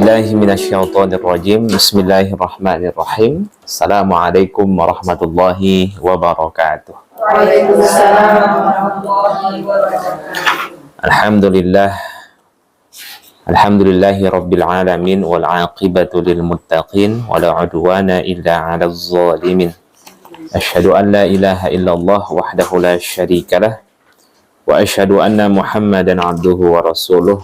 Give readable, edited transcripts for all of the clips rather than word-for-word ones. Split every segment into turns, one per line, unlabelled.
billahi minasyaitonir rajim. Bismillahirrahmanirrahim. Assalamualaikum warahmatullahi wabarakatuh.
Waalaikumsalam warahmatullahi wabarakatuh.
Alhamdulillahi rabbil alamin wal aqibatu lil muttaqin wala udwana illa 'alal zalimin. Asyhadu an la ilaha illallah wahdahu la syarikalah wa asyhadu anna Muhammadan 'abduhu wa rasuluh.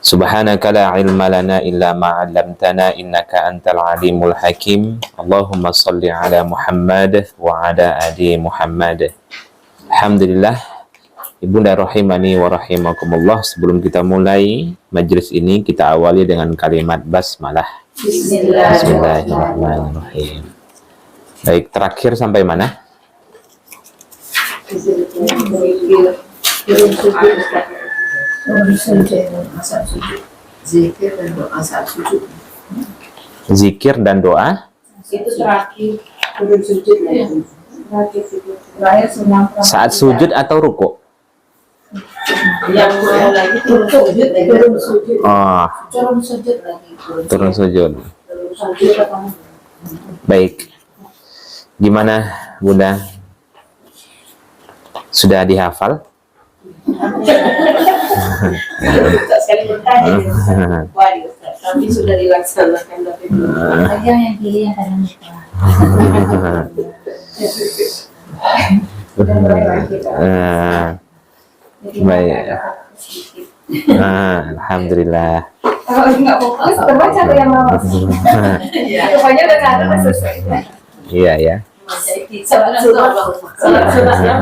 Subhanaka la ilma lana illa ma 'allamtana innaka antal alimul hakim. Allahumma shalli ala Muhammad wa ala ali Muhammad. Alhamdulillah, Ibunda rahimani wa rahimakumullah. Sebelum kita mulai majelis ini, kita awali dengan kalimat basmalah. Bismillahirrahmanirrahim. Baik, terakhir sampai mana? Zikir dan doa.
Itu terakhir turun sujud ya.
Saat sujud atau ruku?
Yang lagi turun sujud lagi.
Oh,
Turun sujud lagi.
turun sujud.
Turun sujud apa?
Baik. Gimana, Bunda? Sudah dihafal?
Sekali bertanya. Waduh, tapi sudah dilaksanakan tapi belum.
Yang pilih yang kadang lupa.
Baik. Alhamdulillah.
Kalau nggak fokus, terbaca tuh yang lama. Rupanya udah nggak ada selesai.
Iya ya.
Salat sunatnya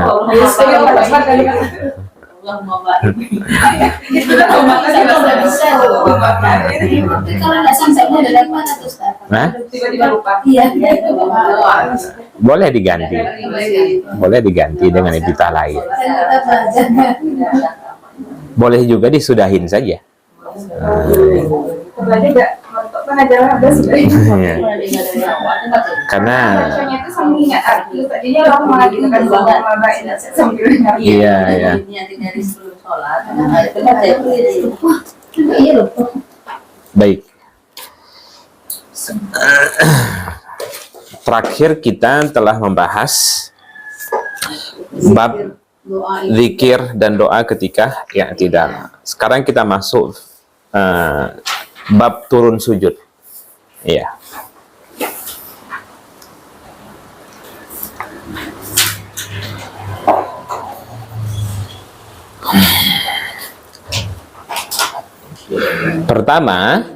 Allahumma baik. Itu kan nggak bisa loh.
Tapi kalau nggak sampai udah dapat atau Ustaz?
Nah,
Tiba-tiba lupa.
Iya.
boleh diganti. Boleh diganti dengan epitah lain.
Saya tetap belajar.
Boleh juga disudahin saja.
Berarti nggak untuk pengajaran ada sudah.
Iya. Karena
Bacanya itu sambil ingat arti. Tadinya lama gitu kan sambil ingat.
iya ya.
Dari sebelum sholat. Itu kan saya pilih.
Iya lupa.
Baik. Terakhir kita telah membahas bab zikir dan doa ketika i'tidal. Sekarang kita masuk bab turun sujud. Iya. Pertama,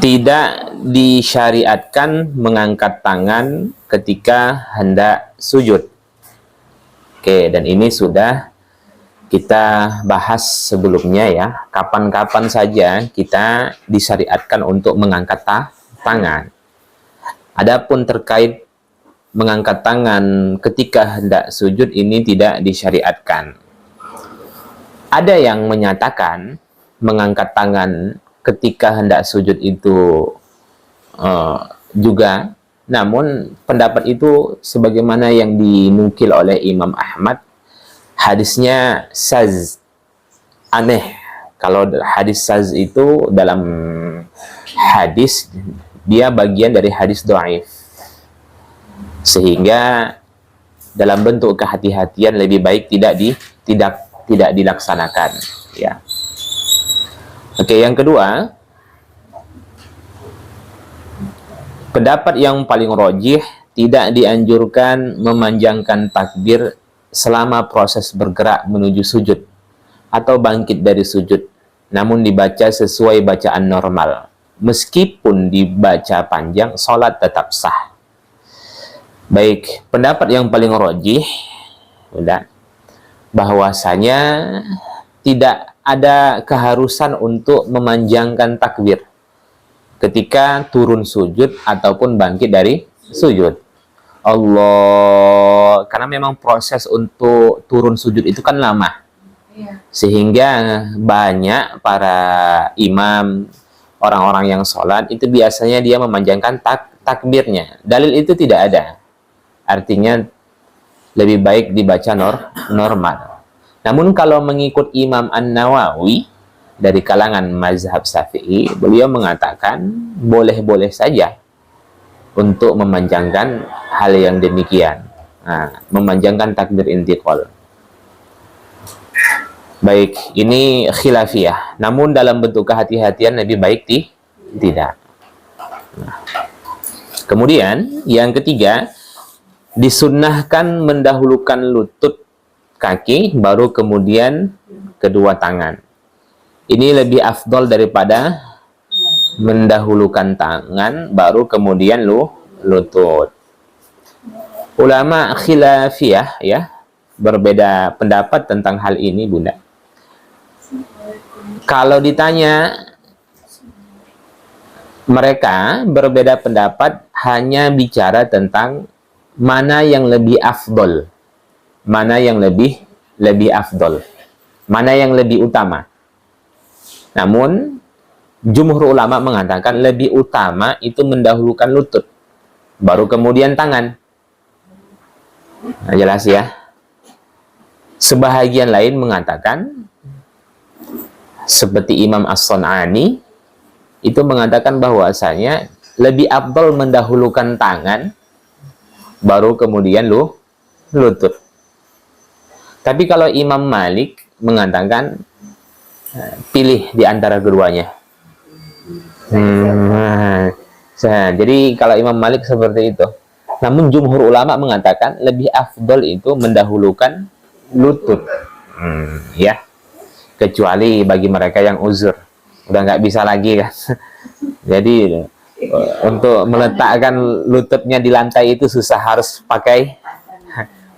tidak disyariatkan mengangkat tangan ketika hendak sujud. Oke, dan ini sudah kita bahas sebelumnya ya. Kapan-kapan saja kita disyariatkan untuk mengangkat tangan. Adapun terkait mengangkat tangan ketika hendak sujud ini tidak disyariatkan. Ada yang menyatakan mengangkat tangan ketika hendak sujud itu juga, namun pendapat itu sebagaimana yang dinukil oleh Imam Ahmad, hadisnya saz, aneh. Kalau hadis saz itu dalam hadis dia bagian dari hadis dhaif, sehingga dalam bentuk kehati-hatian lebih baik tidak dilaksanakan ya. Oke, yang kedua, pendapat yang paling rajih, tidak dianjurkan memanjangkan takbir selama proses bergerak menuju sujud atau bangkit dari sujud, namun dibaca sesuai bacaan normal. Meskipun dibaca panjang, sholat tetap sah. Baik, pendapat yang paling rajih bahwasanya tidak ada keharusan untuk memanjangkan takbir ketika turun sujud ataupun bangkit dari sujud. Allah, karena memang proses untuk turun sujud itu kan lama. Sehingga banyak para imam, orang-orang yang sholat itu biasanya dia memanjangkan takbirnya. Dalil itu tidak ada. Artinya lebih baik dibaca normal. Namun kalau mengikut Imam An-Nawawi, dari kalangan mazhab Syafi'i, beliau mengatakan boleh-boleh saja untuk memanjangkan hal yang demikian. Nah, memanjangkan takbir intiqal. Baik, ini khilafiyah. Namun dalam bentuk kehati-hatian lebih baik tidak. Nah, kemudian yang ketiga, disunnahkan mendahulukan lutut kaki baru kemudian kedua tangan. Ini lebih afdol daripada mendahulukan tangan baru kemudian lutut. Ulama khilafiyah ya berbeda pendapat tentang hal ini, Bunda. Kalau ditanya, mereka berbeda pendapat hanya bicara tentang mana yang lebih afdol, mana yang lebih afdol, mana yang lebih utama. Namun jumhur ulama mengatakan lebih utama itu mendahulukan lutut, baru kemudian tangan. Nah, jelas ya. Sebahagian lain mengatakan, seperti Imam As-Sun'ani, itu mengatakan bahwasanya lebih afdal mendahulukan tangan, baru kemudian lutut. Tapi kalau Imam Malik mengatakan, pilih di antara keduanya. Jadi kalau Imam Malik seperti itu. Namun jumhur ulama mengatakan lebih afdal itu mendahulukan lutut. Ya. Kecuali bagi mereka yang uzur, udah nggak bisa lagi kan. Jadi untuk meletakkan lututnya di lantai itu susah, harus pakai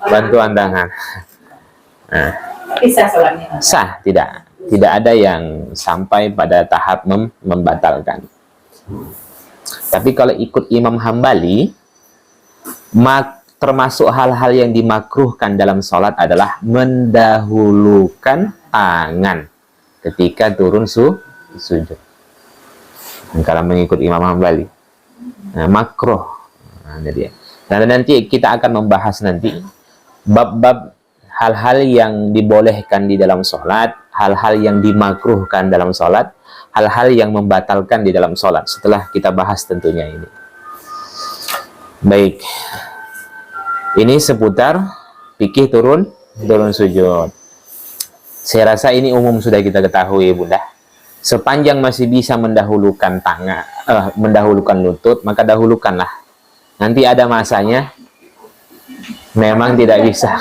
bantuan tangan. Nah,
Bisa sholatnya.
sah, tidak ada yang sampai pada tahap membatalkan. Tapi kalau ikut Imam Hambali, termasuk hal-hal yang dimakruhkan dalam sholat adalah mendahulukan tangan ketika turun sujud. Kalau mengikut Imam Hambali, makruh. Jadi, dan nanti kita akan membahas nanti bab-bab hal-hal yang dibolehkan di dalam sholat, hal-hal yang dimakruhkan dalam sholat, hal-hal yang membatalkan di dalam sholat. Setelah kita bahas tentunya ini. Baik, ini seputar fikih turun sujud. Saya rasa ini umum sudah kita ketahui, Bunda. Sepanjang masih bisa mendahulukan tangan, mendahulukan lutut, maka dahulukanlah. Nanti ada masanya memang tidak bisa.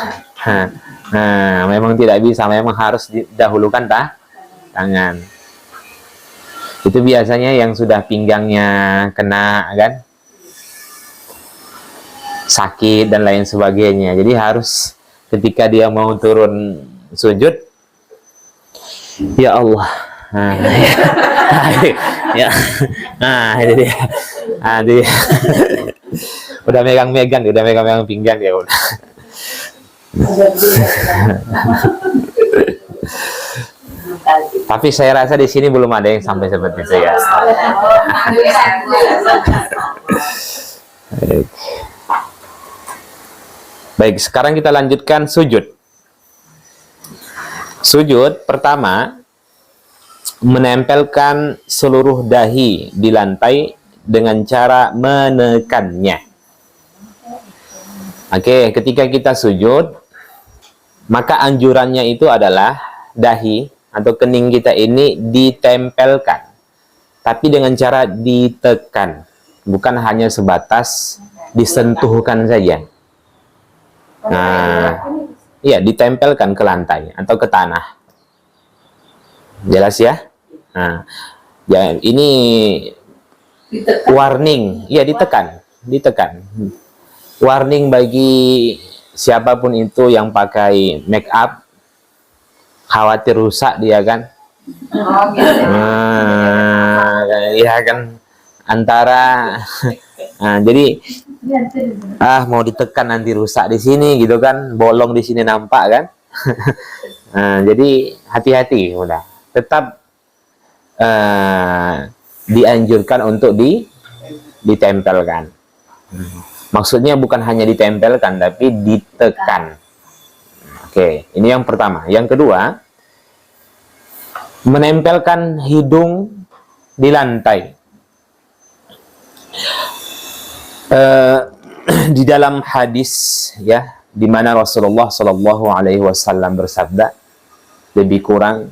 Memang tidak bisa, memang harus didahulukan tangan. Itu biasanya yang sudah pinggangnya kena kan, sakit dan lain sebagainya. Jadi harus ketika dia mau turun sujud, ya Allah, ya, itu dia. Udah megang-megang pinggang ya udah. Tapi saya rasa di sini belum ada yang sampai seperti itu ya. Baik, sekarang kita lanjutkan sujud. Sujud pertama, menempelkan seluruh dahi di lantai dengan cara menekannya. Oke, ketika kita sujud, maka anjurannya itu adalah dahi atau kening kita ini ditempelkan, tapi dengan cara ditekan, bukan hanya sebatas disentuhkan saja. Nah, iya, ditempelkan ke lantai atau ke tanah. Jelas ya? Nah, ya ini warning, ya ditekan. Warning bagi siapapun itu yang pakai make up, khawatir rusak dia kan. Ya kan, antara jadi mau ditekan nanti rusak di sini gitu kan, bolong di sini nampak kan. Jadi hati-hati, udah tetap dianjurkan untuk ditempelkan. Maksudnya bukan hanya ditempelkan, tapi ditekan. Oke, ini yang pertama. Yang kedua, menempelkan hidung di lantai. Di dalam hadis ya, di mana Rasulullah Shallallahu Alaihi Wasallam bersabda, lebih kurang,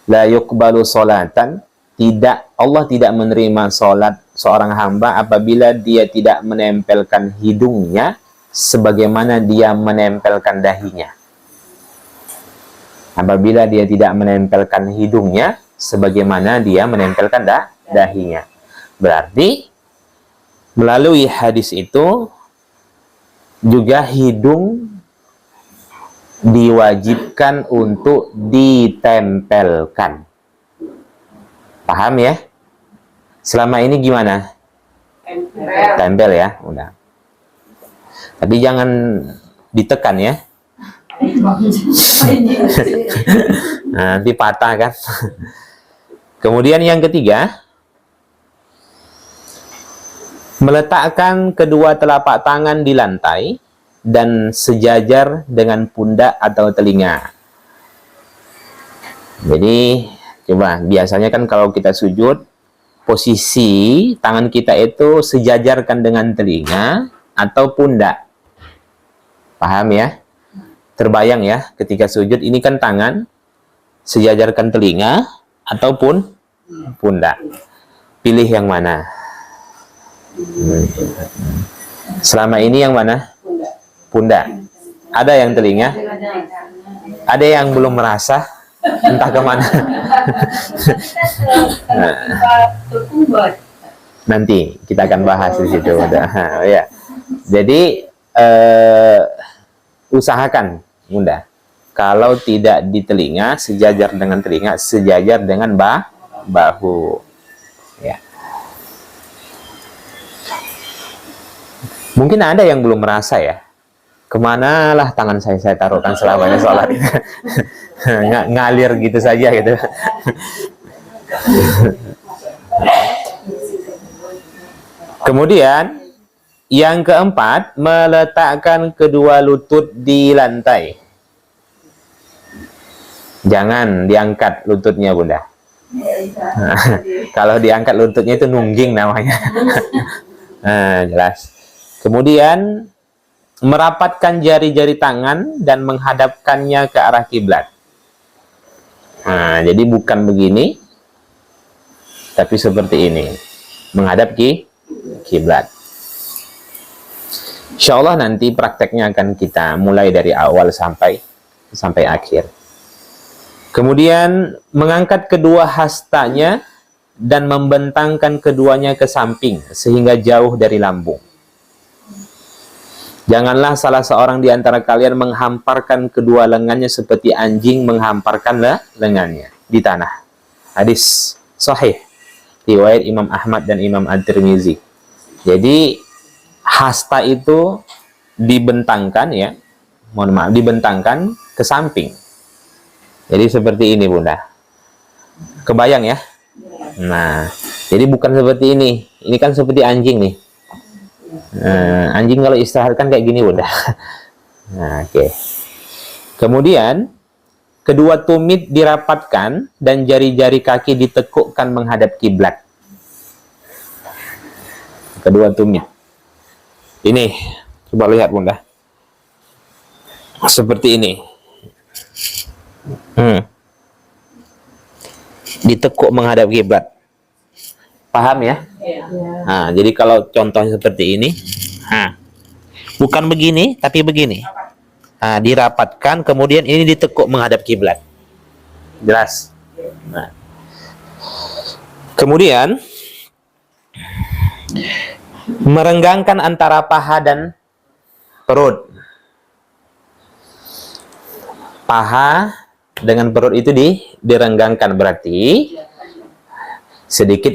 la yuqbalu salatan, Allah tidak menerima salat seorang hamba apabila dia tidak menempelkan hidungnya sebagaimana dia menempelkan dahinya. Apabila dia tidak menempelkan hidungnya sebagaimana dia menempelkan dahinya. Berarti melalui hadis itu juga hidung diwajibkan untuk ditempelkan. Paham ya? Selama ini gimana? Tempel ya, udah. Tapi jangan ditekan ya. Nanti patah kan. Kemudian yang ketiga, meletakkan kedua telapak tangan di lantai dan sejajar dengan pundak atau telinga. Jadi coba, biasanya kan kalau kita sujud, posisi tangan kita itu sejajarkan dengan telinga atau pundak. Paham ya? Terbayang ya, ketika sujud ini kan tangan sejajarkan telinga ataupun pundak. Pilih yang mana? Selama ini yang mana? Pundak. Ada yang telinga? Ada yang belum merasa? Entah kemana. Nanti kita akan bahas di situ. Ya. Jadi usahakan Bunda, kalau tidak di telinga, sejajar dengan telinga, sejajar dengan bahu. Ya. Mungkin ada yang belum merasa ya. Kemanalah tangan saya taruhkan selamanya sholat. Ngalir gitu saja gitu. Kemudian yang keempat, meletakkan kedua lutut di lantai. Jangan diangkat lututnya Bunda. Kalau diangkat lututnya itu nungging namanya. Jelas. Kemudian merapatkan jari-jari tangan dan menghadapkannya ke arah kiblat. Jadi bukan begini, tapi seperti ini, menghadap kiblat. Insya Allah nanti prakteknya akan kita mulai dari awal sampai akhir. Kemudian mengangkat kedua hastanya dan membentangkan keduanya ke samping sehingga jauh dari lambung. Janganlah salah seorang di antara kalian menghamparkan kedua lengannya seperti anjing menghamparkan lengannya di tanah. Hadis sahih riwayat Imam Ahmad dan Imam At-Tirmizi. Jadi hasta itu dibentangkan ya, dibentangkan ke samping. Jadi seperti ini Bunda. Kebayang ya? Nah, jadi bukan seperti ini. Ini kan seperti anjing nih. Anjing kalau istirahat kan kayak gini Bunda. Nah, oke. Kemudian kedua tumit dirapatkan dan jari-jari kaki ditekukkan menghadap kiblat. Kedua tumit. Ini coba lihat Bunda. Seperti ini. Ditekuk menghadap kiblat. Paham ya? Nah, jadi kalau contohnya seperti ini, bukan begini, tapi begini. Dirapatkan, kemudian ini ditekuk menghadap kiblat. Jelas? Nah. Kemudian merenggangkan antara paha dan perut. Paha dengan perut itu direnggangkan, berarti sedikit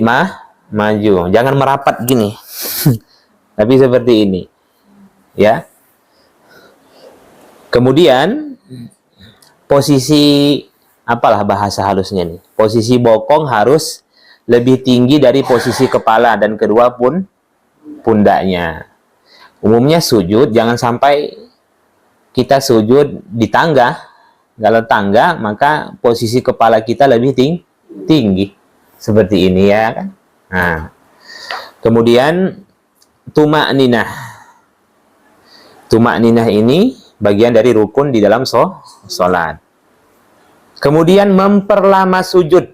maju, jangan merapat gini. Tapi seperti ini ya. Kemudian posisi, apalah bahasa halusnya nih, posisi bokong harus lebih tinggi dari posisi kepala dan kedua pun pundaknya. Umumnya sujud jangan sampai kita sujud di tangga Kalau tangga, maka posisi kepala kita lebih tinggi. Seperti ini ya kan. Nah, kemudian tumak ninah. Tumak ninah ini bagian dari rukun di dalam sholat. Kemudian memperlama sujud.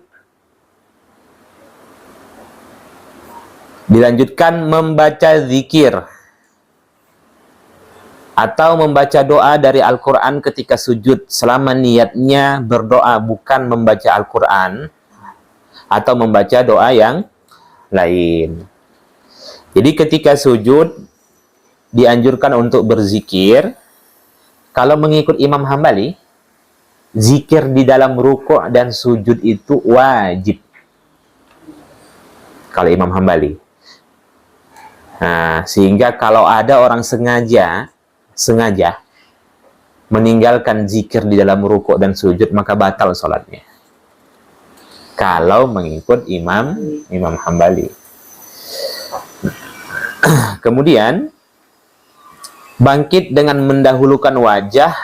Dilanjutkan membaca zikir. Atau membaca doa dari Al-Quran ketika sujud selama niatnya berdoa, bukan membaca Al-Quran atau membaca doa yang lain. Jadi ketika sujud dianjurkan untuk berzikir. Kalau mengikut Imam Hambali, zikir di dalam rukuk dan sujud itu wajib. Kalau Imam Hambali. Nah, sehingga kalau ada orang sengaja meninggalkan zikir di dalam rukuk dan sujud, maka batal sholatnya. Kalau mengikut Imam Hambali. Kemudian bangkit dengan mendahulukan wajah,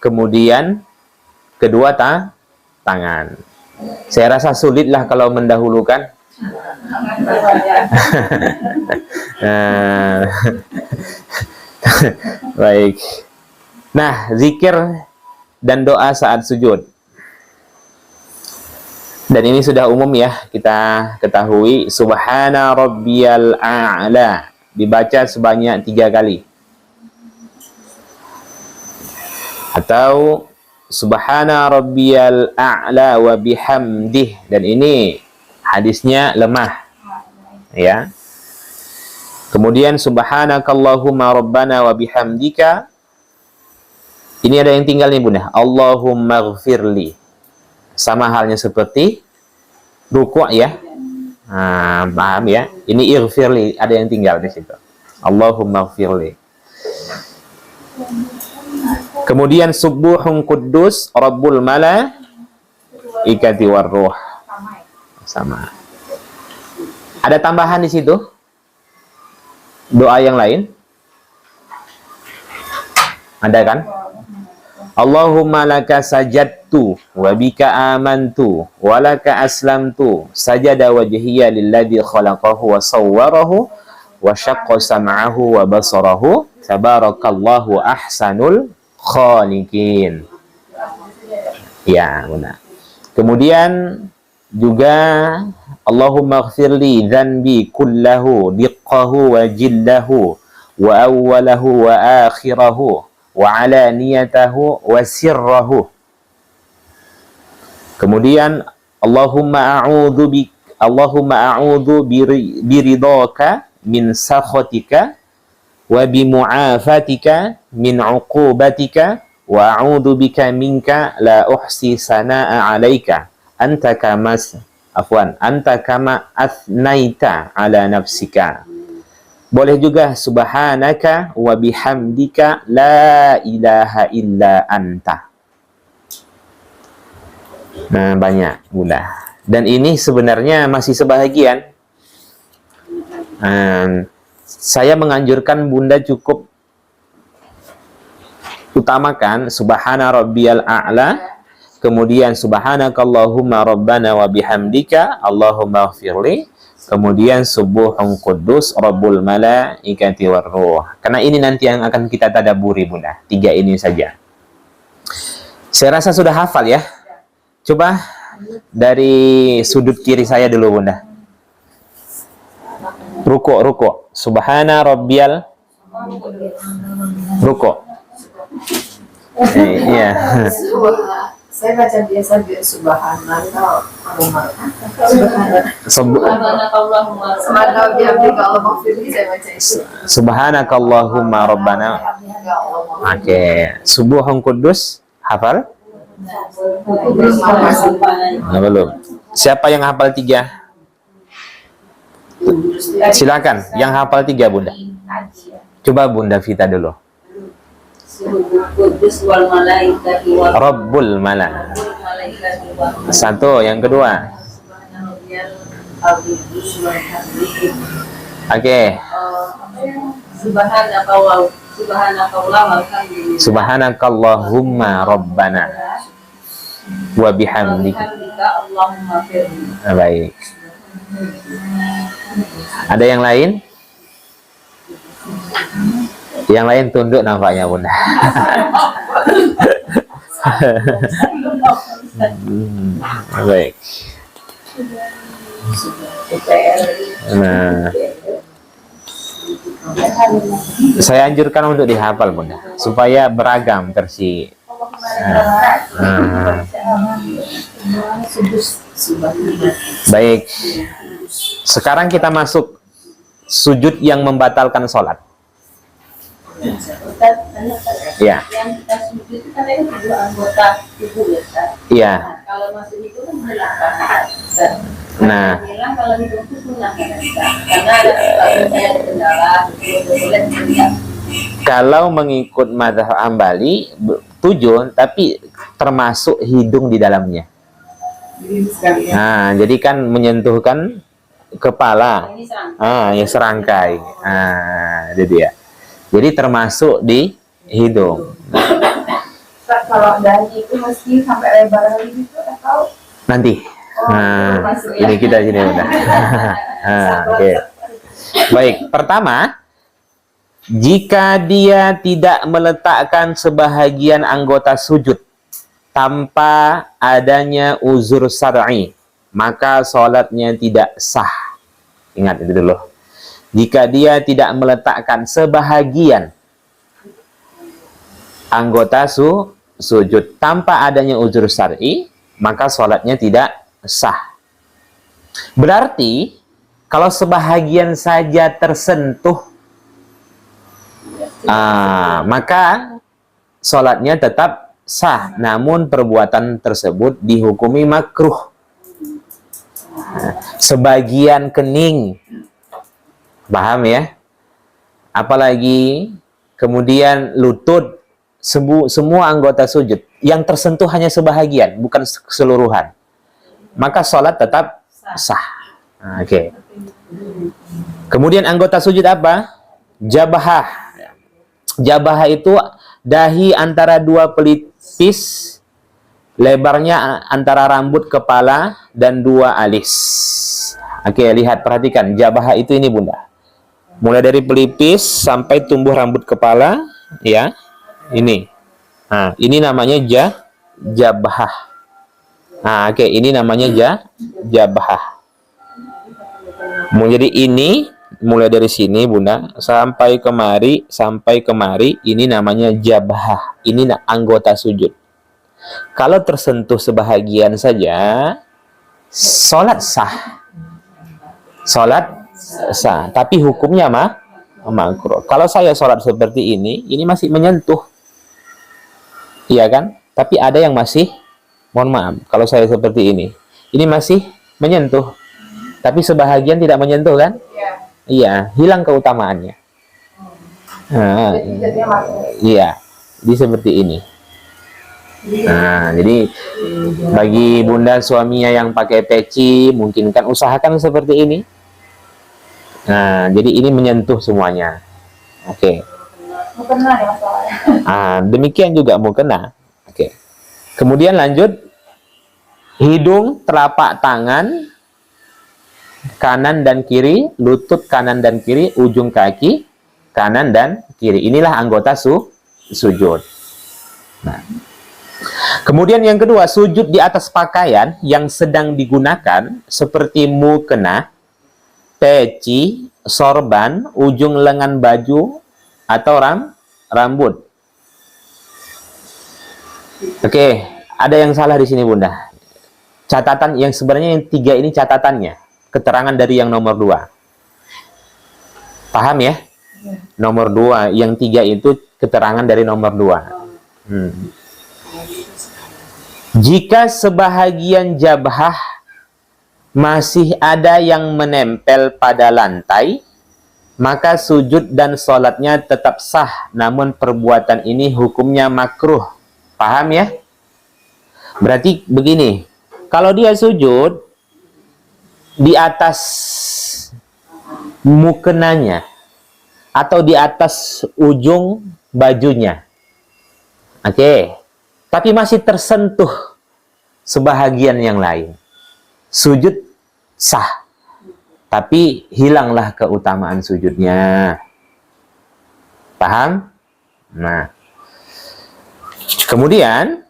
kemudian kedua tangan. Saya rasa sulitlah kalau mendahulukan. Baik. Nah, zikir dan doa saat sujud. Dan ini sudah umum ya, kita ketahui. Subhana rabbiyal a'la. Dibaca sebanyak 3 kali. Atau Subhana rabbiyal a'la wa bihamdih. Dan ini hadisnya lemah. Ya. Kemudian subhanakallahumma rabbana wa bihamdika. Ini ada yang tinggal nih Bunda. Allahumma ghfirli. Sama halnya seperti ruku' ya. Nah, paham ya? Ini ighfirli, ada yang tinggal di situ. Allahumma ghfirli. Kemudian subuhun quddus rabbul malaikati warruh. Sama. Ada tambahan di situ? Doa yang lain? Ada kan? Allahumma laka sajadtu wa bika amantu wa laka aslamtu sajada wajhiya lilladzi khalaqahu wa sawwarahu wa syaqqa sam'ahu wa basarahu tabarakallahu ahsanul khaliqin. Ya, benar. Kemudian juga Allahumma ighfirli dzanbi kullahu diqqahu wa jillahu wa awwalahu wa akhirahu wa alaniyatahu wa sirrahu. Kemudian Allahumma a'udzu biridhaka min sakhatika wa bimu'afatika min 'uqubatika wa a'udzu bika minka la uhsi sanaa'a 'alaika anta kama athnaita ala nafsika. Boleh juga subhanaka wa bihamdika la ilaha illa anta. Nah, banyak Bunda. Dan ini sebenarnya masih sebahagian. Saya menganjurkan Bunda cukup utamakan subhana rabbiyal a'la, kemudian subhanakallahumma rabbana wa bihamdika Allahumma ighfirli, kemudian subuhun quddus rabbul malaikati warruh. Karena ini nanti yang akan kita tadaburi Bunda. 3 ini saja. Saya rasa sudah hafal ya. Coba dari sudut kiri saya dulu Bunda. Ruku'. Subhana rabbiyal ruku'. Iya.
Saya baca biasa subhanallah.
Subhanakallahumma rabbana. Oke. Subuhun quddus hafal? Belum. Siapa yang hafal 3? Silakan. Yang hafal 3 Bunda. Coba Bunda Vita dulu. Rabbul malaikati. 1, yang kedua. Oke. Subhanakallahumma rabbana. wa bihamdika.
Allahumma firli.
Baik. Ada yang lain? Yang lain tunduk nampaknya Bunda. Baik. Nah, saya anjurkan untuk dihafal Bunda, supaya beragam versi. Baik. Sekarang kita masuk sujud yang membatalkan sholat. Ya.
Yang kita sujud itu kan ada dua anggota tubuh ya, Ustaz.
Iya.
Nah, kalau masuk itu kan belakang, Ustaz.
Nah.
Bilang kalau hidup itu sunnah kan, Ustaz. Karena ada sebabnya ada kendala, boleh tidak.
Kalau mengikut mazhab Hambali, tujuh, tapi termasuk hidung di dalamnya. Nah, jadi kan menyentuhkan kepala, ya serangkai. Nah, itu dia. Jadi termasuk di hidung.
Kalau dahi itu mesti sampai lebar gitu atau
Nanti. Nah, ini kita sini udah. Oke. Baik, pertama, jika dia tidak meletakkan sebahagian anggota sujud tanpa adanya uzur syar'i, maka sholatnya tidak sah. Ingat itu dulu. Jika dia tidak meletakkan sebahagian anggota sujud tanpa adanya uzur syar'i, maka sholatnya tidak sah. Berarti kalau sebahagian saja tersentuh, maka sholatnya tetap sah, namun perbuatan tersebut dihukumi makruh. Sebagian kening, paham ya? Apalagi kemudian lutut, semua anggota sujud yang tersentuh hanya sebahagian, bukan keseluruhan, maka sholat tetap sah. Oke. Kemudian anggota sujud apa? Jabahah. Jabahah itu dahi antara dua pelipis, lebarnya antara rambut kepala dan dua alis. Oke, lihat, perhatikan. Jabahah itu ini Bunda. Mulai dari pelipis sampai tumbuh rambut kepala, ya. Ini. Nah, ini namanya jabahah. Nah, oke, ini namanya jabahah. Jadi ini mulai dari sini Bunda sampai kemari, ini namanya jabahah. Ini anggota sujud. Kalau tersentuh sebahagian saja, sholat sah. Sholat sah, tapi hukumnya makruh. Kalau saya sholat seperti ini masih menyentuh, iya kan? Tapi ada yang masih, mohon maaf, kalau saya seperti ini masih menyentuh, tapi sebahagian tidak menyentuh kan? Iya, hilang keutamaannya. Nah, iya, jadi seperti ini. Nah, jadi bagi Bunda suaminya yang pakai peci, mungkin kan usahakan seperti ini. Nah, jadi ini menyentuh semuanya. Oke.
mukena ya masalahnya.
Demikian juga mukena. Oke. Kemudian lanjut, hidung, telapak tangan kanan dan kiri, lutut kanan dan kiri, ujung kaki kanan dan kiri. Inilah anggota sujud. Nah, kemudian yang kedua, sujud di atas pakaian yang sedang digunakan seperti mukena, peci, sorban, ujung lengan baju, atau rambut. Oke, ada yang salah di sini Bunda. Catatan yang sebenarnya yang tiga ini catatannya, keterangan dari yang nomor 2. Paham ya? Nomor 2, yang 3 itu keterangan dari nomor 2. Jika sebahagian jabhah masih ada yang menempel pada lantai, maka sujud dan sholatnya tetap sah, namun perbuatan ini hukumnya makruh. Paham ya? Berarti begini, kalau dia sujud di atas mukenanya atau di atas ujung bajunya, oke, tapi masih tersentuh sebahagian yang lain. Sujud sah, tapi hilanglah keutamaan sujudnya. Paham? Nah, kemudian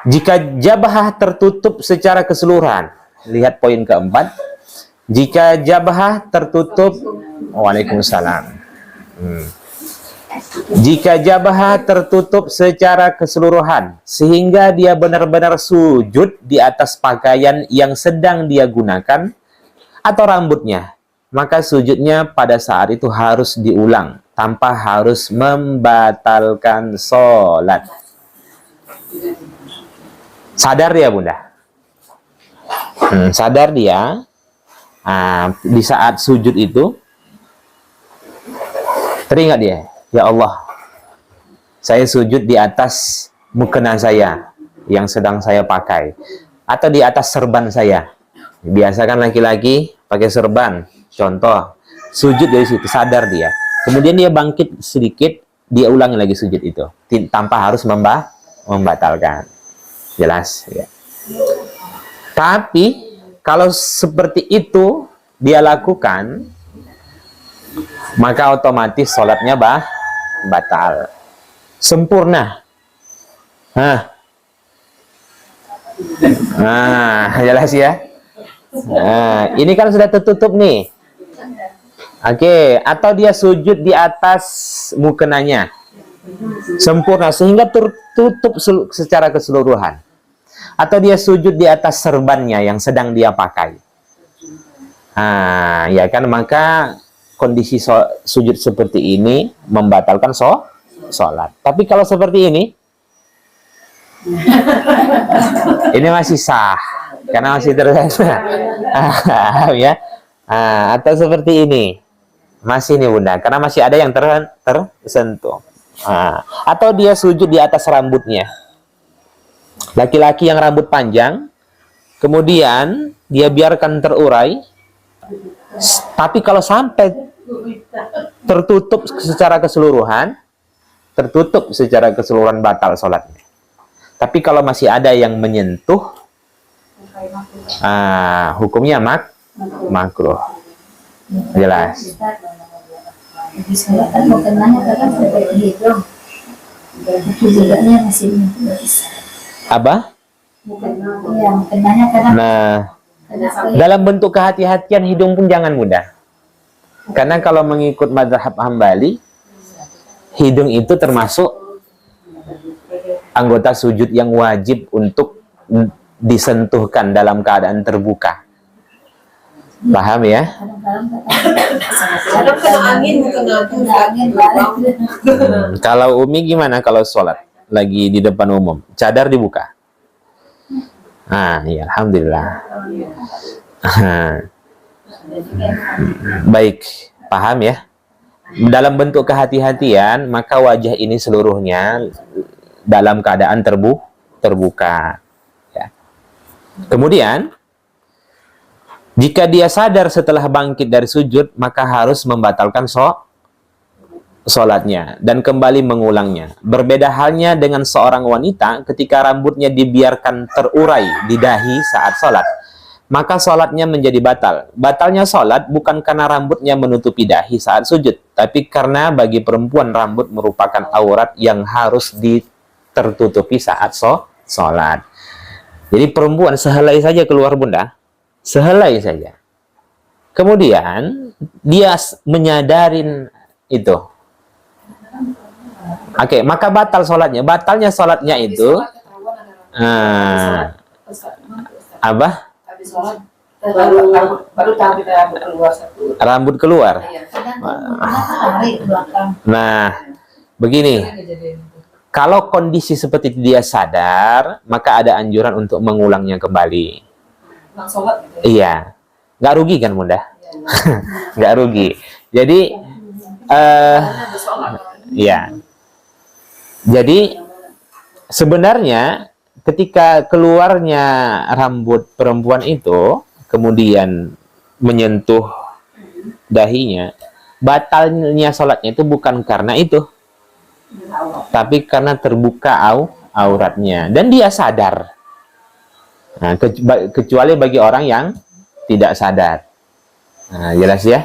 jika jabhah tertutup secara keseluruhan, lihat poin keempat. Jika jabhah tertutup, waalaikumsalam. Jika jabhah tertutup secara keseluruhan sehingga dia benar-benar sujud di atas pakaian yang sedang dia gunakan atau rambutnya, maka sujudnya pada saat itu harus diulang tanpa harus membatalkan sholat. Sadar dia, Bunda? Sadar dia di saat sujud itu, teringat dia, ya Allah, saya sujud di atas mukena saya yang sedang saya pakai, atau di atas serban saya. Biasa kan laki-laki pakai serban, contoh, sujud dari situ, sadar dia. Kemudian dia bangkit sedikit, dia ulangi lagi sujud itu, tanpa harus membatalkan. Jelas ya. Tapi kalau seperti itu dia lakukan, maka otomatis sholatnya batal. Sempurna. Jelas ya. Ini kan sudah tertutup nih. Oke, atau dia sujud di atas mukenanya. Sempurna sehingga tertutup secara keseluruhan. Atau dia sujud di atas serbannya yang sedang dia pakai. Ya kan, maka kondisi sujud seperti ini membatalkan sholat. Tapi kalau seperti ini masih sah karena masih terbiasa. Ya. Atau seperti ini masih nih, Bunda, karena masih ada yang tersentuh. Atau dia sujud di atas rambutnya. Laki-laki yang rambut panjang, kemudian dia biarkan terurai, tapi kalau sampai tertutup secara keseluruhan batal sholatnya. Tapi kalau masih ada yang menyentuh, hukumnya makruh. Jelas. Apa? Nah, dalam bentuk kehati-hatian hidung pun jangan mudah. Karena kalau mengikut mazhab Hambali, hidung itu termasuk anggota sujud yang wajib untuk disentuhkan dalam keadaan terbuka. Paham ya? Kalau Umi gimana kalau sholat lagi di depan umum, cadar dibuka? Ya, alhamdulillah. Baik, paham ya? Dalam bentuk kehati-hatian, maka wajah ini seluruhnya dalam keadaan terbuka. Ya. Kemudian, jika dia sadar setelah bangkit dari sujud, maka harus membatalkan sholatnya dan kembali mengulangnya. Berbeda halnya dengan seorang wanita ketika rambutnya dibiarkan terurai di dahi saat sholat, maka sholatnya menjadi batal. Batalnya sholat bukan karena rambutnya menutupi dahi saat sujud, tapi karena bagi perempuan rambut merupakan aurat yang harus tertutupi saat sholat. Jadi perempuan sehelai saja keluar, Bunda, sehelai saja. Kemudian dia menyadarin itu. Oke, maka batal sholatnya. Batalnya sholatnya itu apa? Baru rambut keluar. Nah, begini. Kalau kondisi seperti itu dia sadar, maka ada anjuran untuk mengulangnya kembali. Iya, nggak rugi kan, Bunda? Nggak rugi. Jadi, ya. Jadi sebenarnya ketika keluarnya rambut perempuan itu kemudian menyentuh dahinya, batalnya sholatnya itu bukan karena itu, tapi karena terbuka auratnya dan dia sadar. Nah, kecuali bagi orang yang tidak sadar. Nah, jelas ya?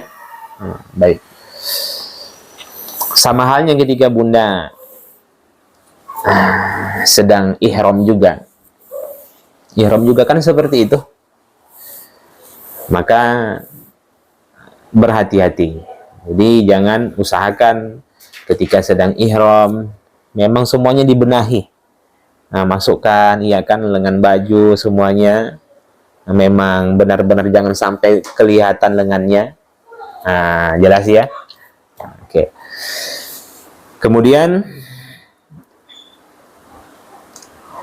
Baik. Sama halnya ketika Bunda sedang ihram juga. Ihram juga kan seperti itu. Maka berhati-hati. Jadi jangan usahakan ketika sedang ihram, memang semuanya dibenahi. Nah, masukkan, iya kan, lengan baju semuanya. Nah, memang benar-benar jangan sampai kelihatan lengannya. Nah, jelas ya? Oke. Kemudian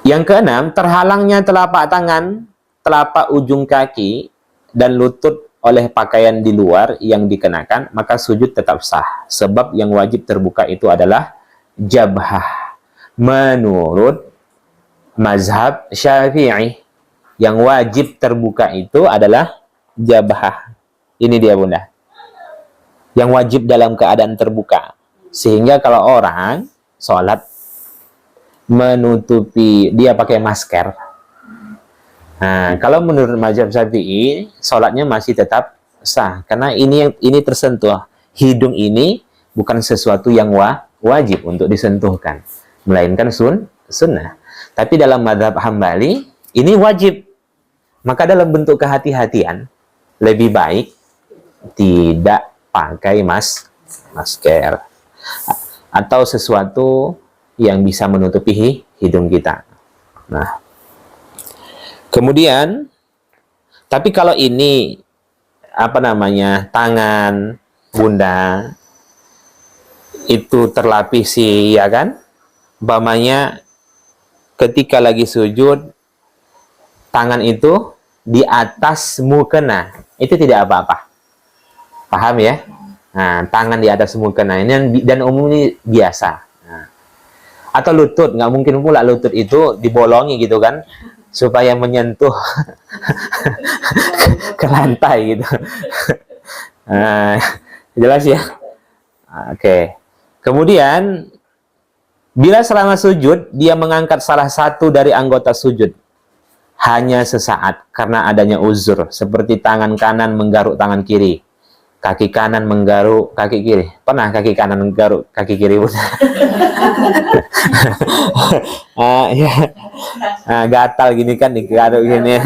yang keenam, terhalangnya telapak tangan, telapak ujung kaki, dan lutut oleh pakaian di luar yang dikenakan, maka sujud tetap sah. Sebab yang wajib terbuka itu adalah jabhah. Menurut mazhab Syafi'i, yang wajib terbuka itu adalah jabhah. Ini dia Bunda. Yang wajib dalam keadaan terbuka. Sehingga kalau orang sholat menutupi, dia pakai masker. Nah, kalau menurut mazhab Syafi'i, sholatnya masih tetap sah. Karena ini tersentuh. Hidung ini bukan sesuatu yang wajib untuk disentuhkan. Melainkan sunnah. Tapi dalam mazhab Hambali, ini wajib. Maka dalam bentuk kehati-hatian, lebih baik tidak pakai masker. Atau sesuatu yang bisa menutupi hidung kita. Nah, kemudian, tapi kalau ini, tangan Bunda, itu terlapisi, ya kan? Umpamanya, ketika lagi sujud, tangan itu di atas mukena, itu tidak apa-apa. Paham ya? Nah, tangan di atas mukena ini dan umumnya biasa. Nah. Atau lutut, nggak mungkin pula lutut itu dibolongi gitu kan, supaya menyentuh ke lantai gitu. Nah, jelas ya? Oke. Kemudian, bila selama sujud, dia mengangkat salah satu dari anggota sujud, hanya sesaat karena adanya uzur, seperti tangan kanan menggaruk tangan kiri, kaki kanan menggaruk kaki kiri. Pernah kaki kanan menggaruk kaki kiri? Ya. Gatal gini kan, digaruk gini.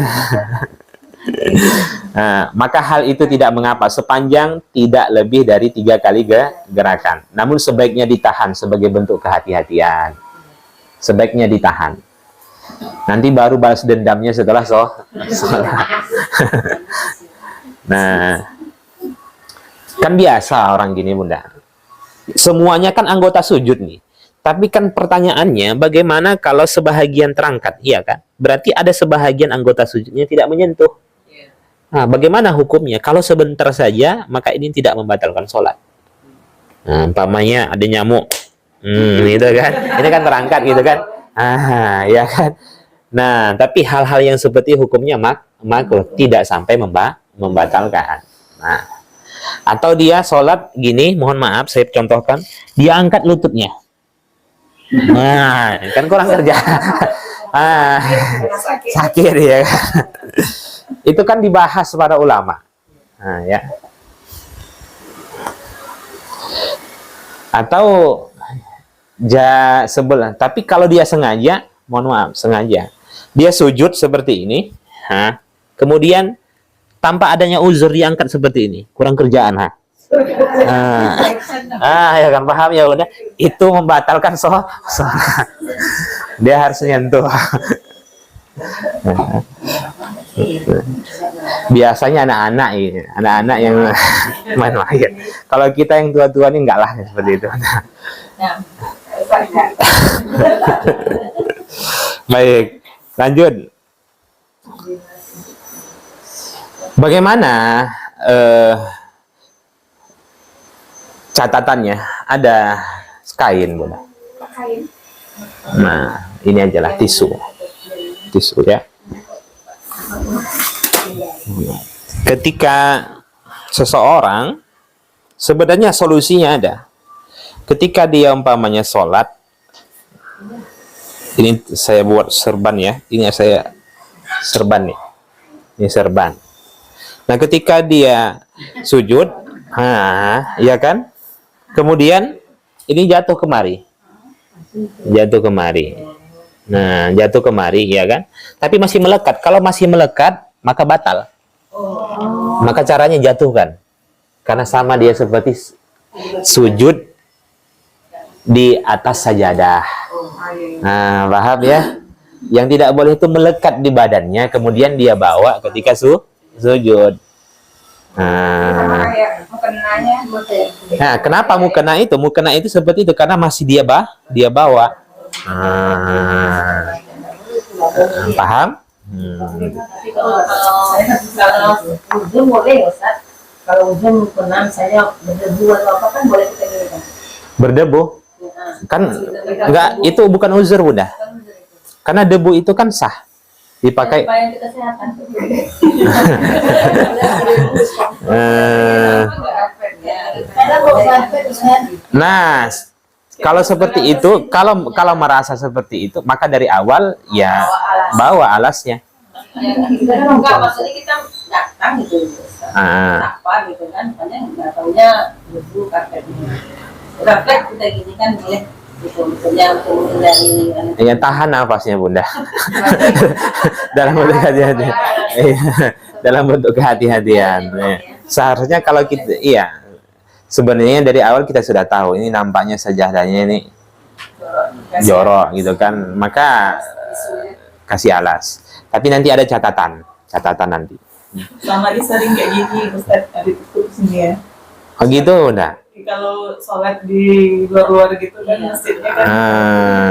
Maka hal itu tidak mengapa sepanjang tidak lebih dari 3 kali gerakan. Namun sebaiknya ditahan sebagai bentuk kehati-hatian. Sebaiknya ditahan. Nanti baru balas dendamnya setelah sholat. Nah, kan biasa orang gini Bunda. Semuanya kan anggota sujud nih. Tapi kan pertanyaannya, bagaimana kalau sebahagian terangkat? Iya kan? Berarti ada sebahagian anggota sujudnya tidak menyentuh. Nah, bagaimana hukumnya? Kalau sebentar saja, maka ini tidak membatalkan sholat. Nah, umpamanya ada nyamuk. Gitu kan? Ini kan terangkat gitu kan? Ya kan? Nah, tapi hal-hal yang seperti hukumnya makruh, tidak sampai membatalkan. Nah, atau dia sholat gini, mohon maaf, saya contohkan, dia angkat lututnya. Nah, kan kurang kerja. Sakit ya kan? Itu kan dibahas para ulama. Nah, ya. Atau sebelah. Tapi kalau dia sengaja, mohon maaf, sengaja, dia sujud seperti ini, kemudian tanpa adanya uzur diangkat seperti ini, kurang kerjaan, ya kan, paham ya udah, itu membatalkan sholat. Dia harus nyentuh. Biasanya anak-anak yang main-main. Kalau kita yang tua-tua ini enggak lah seperti itu. Baik, lanjut. Bagaimana catatannya? Ada kain, Bunda.
Kain.
Nah, ini ajalah tisu ya. Ketika seseorang, sebenarnya solusinya ada. Ketika dia umpamanya sholat, ini saya buat serban ya, ini saya serban nih. Ini serban. Nah, ketika dia sujud, iya kan? Kemudian ini jatuh kemari. Jatuh kemari. Nah, jatuh kemari, ya kan? Tapi masih melekat. Kalau masih melekat, maka batal. Maka caranya jatuhkan. Karena sama dia seperti sujud di atas sajadah. Nah, paham ya? Yang tidak boleh itu melekat di badannya, kemudian dia bawa ketika sujud. Nah, kenapa mukena itu? Mukena itu seperti itu karena masih dia bawa. Paham?
Tapi kalau ujung boleh ya Ustaz. Kalau ujung kena misalnya berdebu atau apa kan boleh kita gunakan.
Berdebu? Kan enggak, itu bukan uzur, Bunda. Karena debu itu kan sah dipakai.
Supaya kita kesehatan.
Nah, kalau seperti itu, kalau merasa seperti itu, maka dari awal ya bawa alasnya.
Enggak, maksudnya kita datang gitu. Apa gitu kan, makanya nggak taunya debu karpetnya. Karpet kita gini kan boleh gitu, misalnya untuk dari
Ya, tahan nafasnya, Bunda. Dalam bentuk hati-hatian. Dalam bentuk kehati-hatian. Seharusnya kalau kita, sebenarnya dari awal kita sudah tahu ini nampaknya sajadahnya ini jorok gitu kan, maka kasih alas. Tapi nanti ada catatan nanti.
Selama ini sering kayak gini, Ustaz, ada tutup sini ya.
Oh gitu, Bunda.
Kalau sholat di luar-luar gitu kan masjidnya kan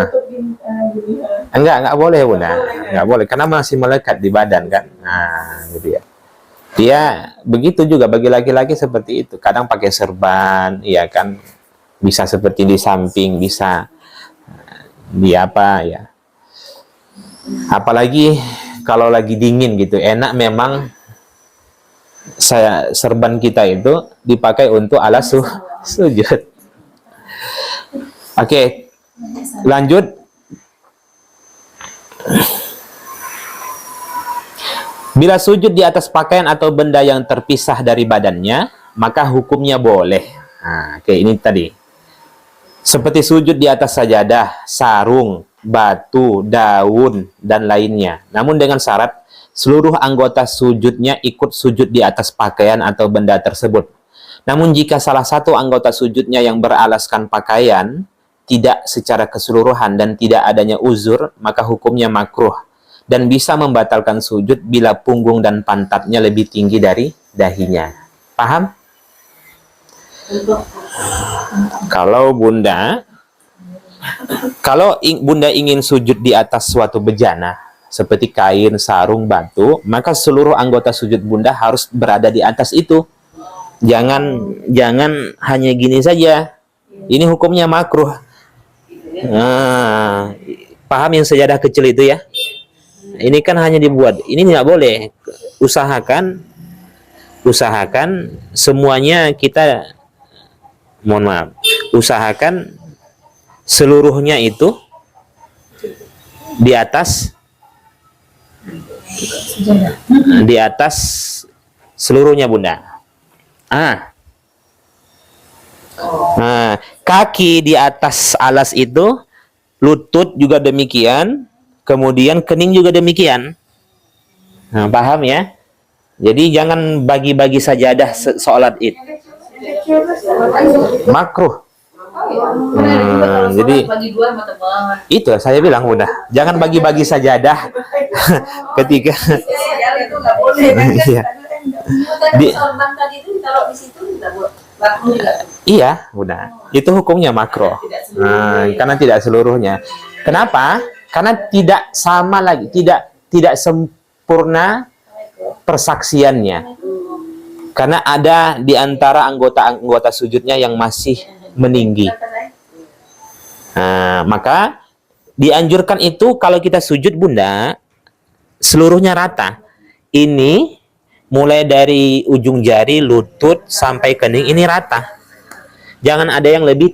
tutup gini.
Enggak boleh, Bunda. Enggak boleh karena masih melekat di badan kan. Nah, gitu ya. Dia begitu juga bagi laki-laki seperti itu. Kadang pakai serban, ya kan. Bisa seperti di samping, bisa di apa ya. Apalagi kalau lagi dingin gitu, enak memang serban kita itu dipakai untuk alas sujud. Oke, lanjut. Bila sujud di atas pakaian atau benda yang terpisah dari badannya, maka hukumnya boleh. Nah, oke, ini tadi. Seperti sujud di atas sajadah, sarung, batu, daun, dan lainnya. Namun dengan syarat seluruh anggota sujudnya ikut sujud di atas pakaian atau benda tersebut. Namun jika salah satu anggota sujudnya yang beralaskan pakaian tidak secara keseluruhan dan tidak adanya uzur, maka hukumnya makruh dan bisa membatalkan sujud bila punggung dan pantatnya lebih tinggi dari dahinya. Paham? Kalau Bunda ingin sujud di atas suatu bejana seperti kain, sarung, batu, maka seluruh anggota sujud Bunda harus berada di atas itu. Jangan hanya gini saja. Ini hukumnya makruh. Nah, paham yang sejadah kecil itu ya? Ini kan hanya dibuat. Ini tidak boleh. Usahakan semuanya kita, mohon maaf, usahakan seluruhnya itu di atas seluruhnya, Bunda. Nah, kaki di atas alas itu, lutut juga demikian, kemudian kening juga demikian. Nah, paham ya? Jadi jangan bagi-bagi sajadah sholat id. Makruh. Jadi itu saya bilang udah, jangan bagi-bagi sajadah ketika iya, udah. Itu hukumnya makruh. Karena tidak seluruhnya. Kenapa? Karena tidak sama lagi, tidak sempurna persaksiannya. Karena ada di antara anggota sujudnya yang masih meninggi. Maka dianjurkan itu kalau kita sujud, Bunda, seluruhnya rata. Ini mulai dari ujung jari, lutut, sampai kening, ini rata. Jangan ada yang lebih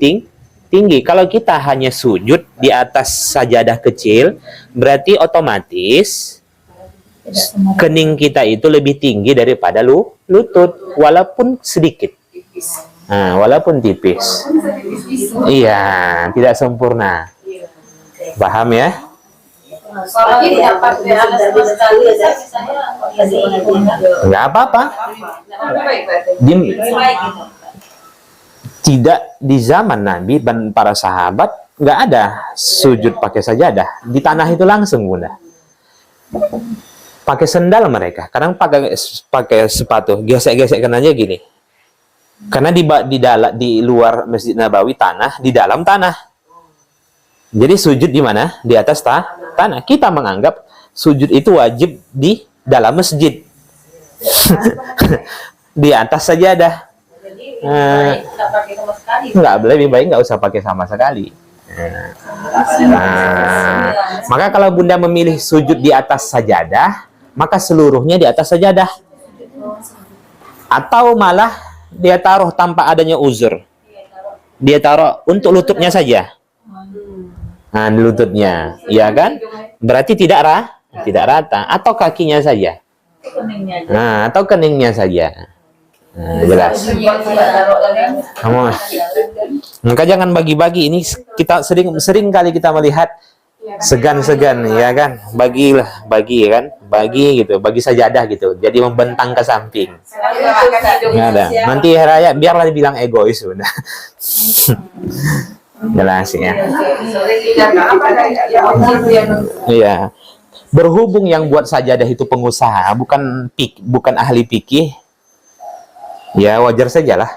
tinggi. Kalau kita hanya sujud di atas sajadah kecil, berarti otomatis kening kita itu lebih tinggi daripada lutut, walaupun sedikit. Nah, walaupun tipis. Iya, tidak sempurna. Paham ya?
Kalau ini dapat alas sama sekali aja, misalnya
Nggak apa-apa.
baik gitu.
Tidak di zaman Nabi dan para sahabat nggak ada sujud pakai sajadah di tanah itu langsung, Bunda. Pakai sendal mereka, kadang pakai sepatu, gesek-gesekkan aja gini. Karena di luar Masjid Nabawi tanah, di dalam tanah. Jadi sujud di mana? Di atas tanah. Kita menganggap sujud itu wajib di dalam masjid. Di atas sajadah.
Jadi baik nggak pakai sama sekali.
Nggak, lebih baik nggak usah pakai sama sekali. Maka kalau Bunda memilih sujud di atas sajadah, maka seluruhnya di atas sajadah. Atau malah dia taruh tanpa adanya uzur. Dia taruh untuk lututnya saja. Nah, di lututnya, ya kan? Berarti tidak rata. Atau kakinya saja. Nah, atau keningnya saja. Nah, jelas. Kamu, maka jangan bagi-bagi. Ini kita sering kali kita melihat segan-segan, ya kan? Bagi kan? Bagi gitu, bagi sajadah gitu. Jadi membentang ke samping. Nggak ada. Nanti raya biarlah dibilang egois, Bunda. Jelas ya. Iya. Berhubung yang buat sajadah itu pengusaha, bukan ahli fikih. Ya wajar sajalah.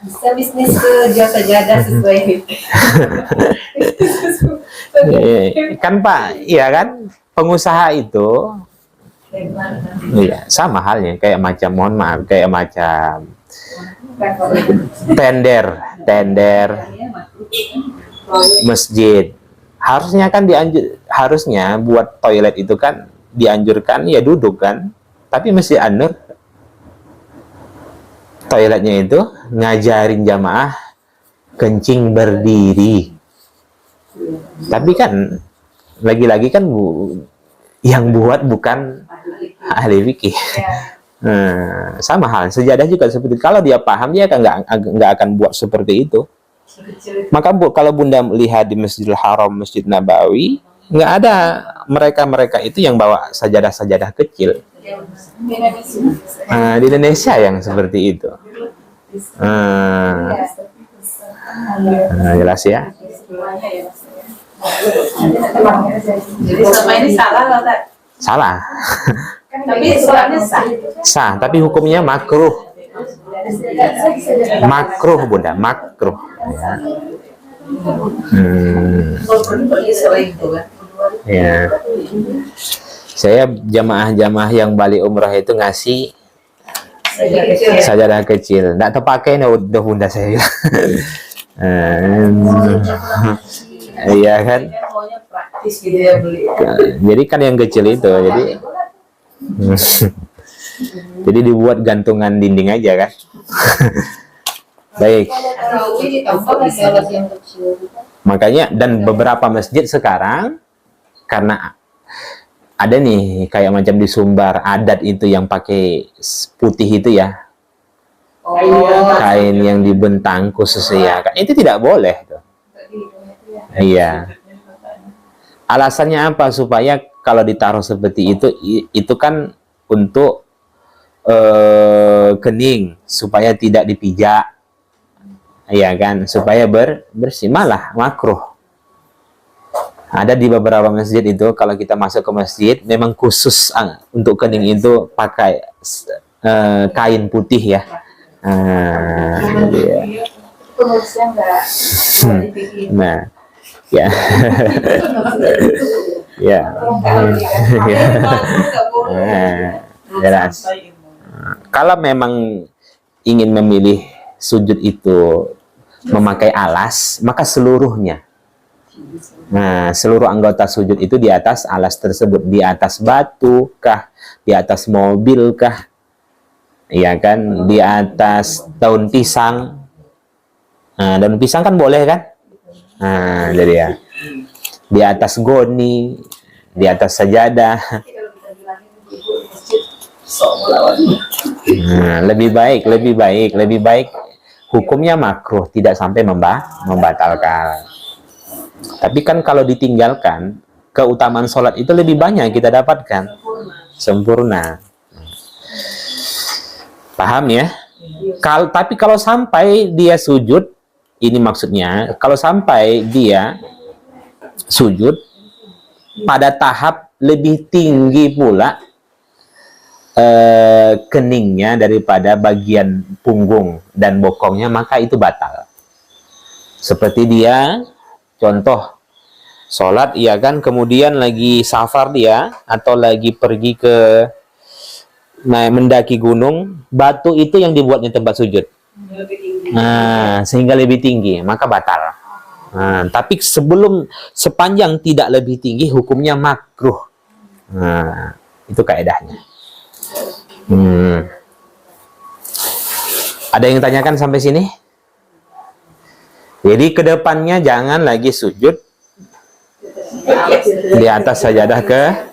Bisa bisnis jual sajadah sesuai.
Kan Pak, iya kan? Pengusaha itu iya, sama halnya kayak macam, mohon maaf, kayak macam tender masjid. Harusnya buat toilet itu kan dianjurkan ya duduk kan. Tapi Masjid An-Nur toiletnya itu ngajarin jamaah kencing berdiri. Tapi kan lagi-lagi kan yang buat bukan ahli fikih. Sama hal sejadah juga seperti itu. Kalau dia paham dia kan nggak akan buat seperti itu. Maka kalau Bunda lihat di Masjidil Haram, Masjid Nabawi, nggak ada mereka itu yang bawa sajadah-sajadah kecil. Di Indonesia yang seperti itu. Jelas ya.
Jadi selama ini salah loh, Kak.
Salah.
Tapi suratnya sah.
Sah, tapi hukumnya makruh. Makruh, Bunda, makruh. Ya. Saya jamaah-jamaah yang balik umrah itu ngasih sajadah kecil. Nggak terpakai nih udah Bunda saya. Iya kan? Jadi kan yang kecil itu, jadi dibuat gantungan dinding aja kan. Baik. Makanya dan beberapa masjid sekarang karena ada nih kayak macam di Sumbar adat itu yang pakai putih itu ya. Kain yang dibentang khusus ya. Itu tidak boleh tuh. Iya. Alasannya apa? Supaya kalau ditaruh seperti itu kan untuk kening supaya tidak dipijak. Iya kan? Supaya bersih, malah makruh. Ada di beberapa masjid itu kalau kita masuk ke masjid memang khusus untuk kening itu pakai kain putih ya. Nah, ya. Ya. Jelas. Kalau memang ingin memilih sujud itu memakai alas, maka seluruhnya. Nah, seluruh anggota sujud itu di atas alas tersebut, di atas batu kah, di atas mobil kah, iya kan, di atas daun pisang. Nah, daun pisang kan boleh kan? Nah, jadi ya, di atas goni, di atas sajadah.
sok melawan.
Lebih baik hukumnya makruh, tidak sampai membatalkan. Tapi kan kalau ditinggalkan, keutamaan sholat itu lebih banyak kita dapatkan. Sempurna. Paham ya? Tapi kalau sampai dia sujud, ini maksudnya, kalau sampai dia sujud pada tahap lebih tinggi pula keningnya daripada bagian punggung dan bokongnya, maka itu batal. Seperti dia, contoh, sholat, ya kan, kemudian lagi safar dia, atau lagi pergi ke mendaki gunung, batu itu yang dibuatnya tempat sujud. Sehingga lebih tinggi, maka batal. Tapi sepanjang tidak lebih tinggi, hukumnya makruh. Itu kaedahnya. Ada yang tanyakan sampai sini? Jadi kedepannya jangan lagi sujud di atas sajadah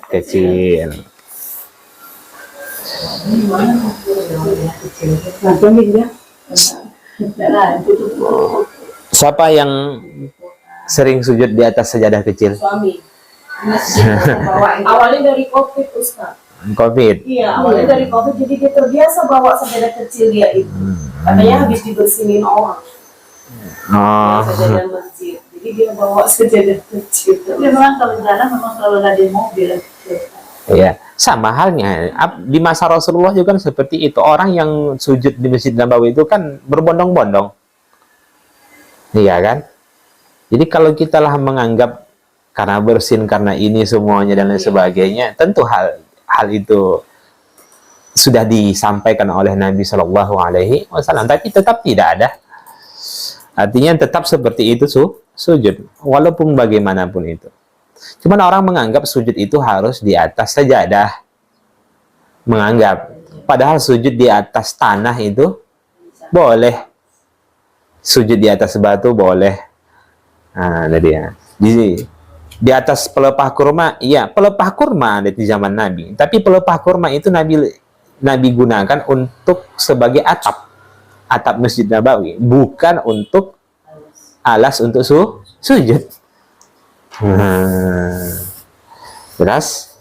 kecil. Siapa yang sering sujud di atas sajadah kecil?
Suami.
Awalnya dari COVID, Ustaz.
COVID.
Iya, awalnya dari COVID, jadi dia terbiasa bawa sajadah kecil dia itu. Katanya habis dibersinin orang. Sajadah masjid. Jadi dia bawa sajadah kecil.
Tapi memang kalau jalan memang selalu ada di mobil.
Iya, sama halnya di masa Rasulullah juga kan seperti itu. Orang yang sujud di Masjid Nabawi itu kan berbondong-bondong. Iya kan? Jadi kalau kita lah menganggap karena bersin, karena ini semuanya dan lain sebagainya, tentu hal itu sudah disampaikan oleh Nabi Shallallahu Alaihi Wasallam, tapi tetap tidak ada. Artinya tetap seperti itu sujud, walaupun bagaimanapun itu. Cuman orang menganggap sujud itu harus di atas sajadah. Menganggap. Padahal sujud di atas tanah itu boleh. Sujud di atas batu boleh. Jadi ya. Di atas pelepah kurma, iya, pelepah kurma ada di zaman Nabi. Tapi pelepah kurma itu Nabi gunakan untuk sebagai atap Masjid Nabawi, bukan untuk alas untuk sujud. Jelas?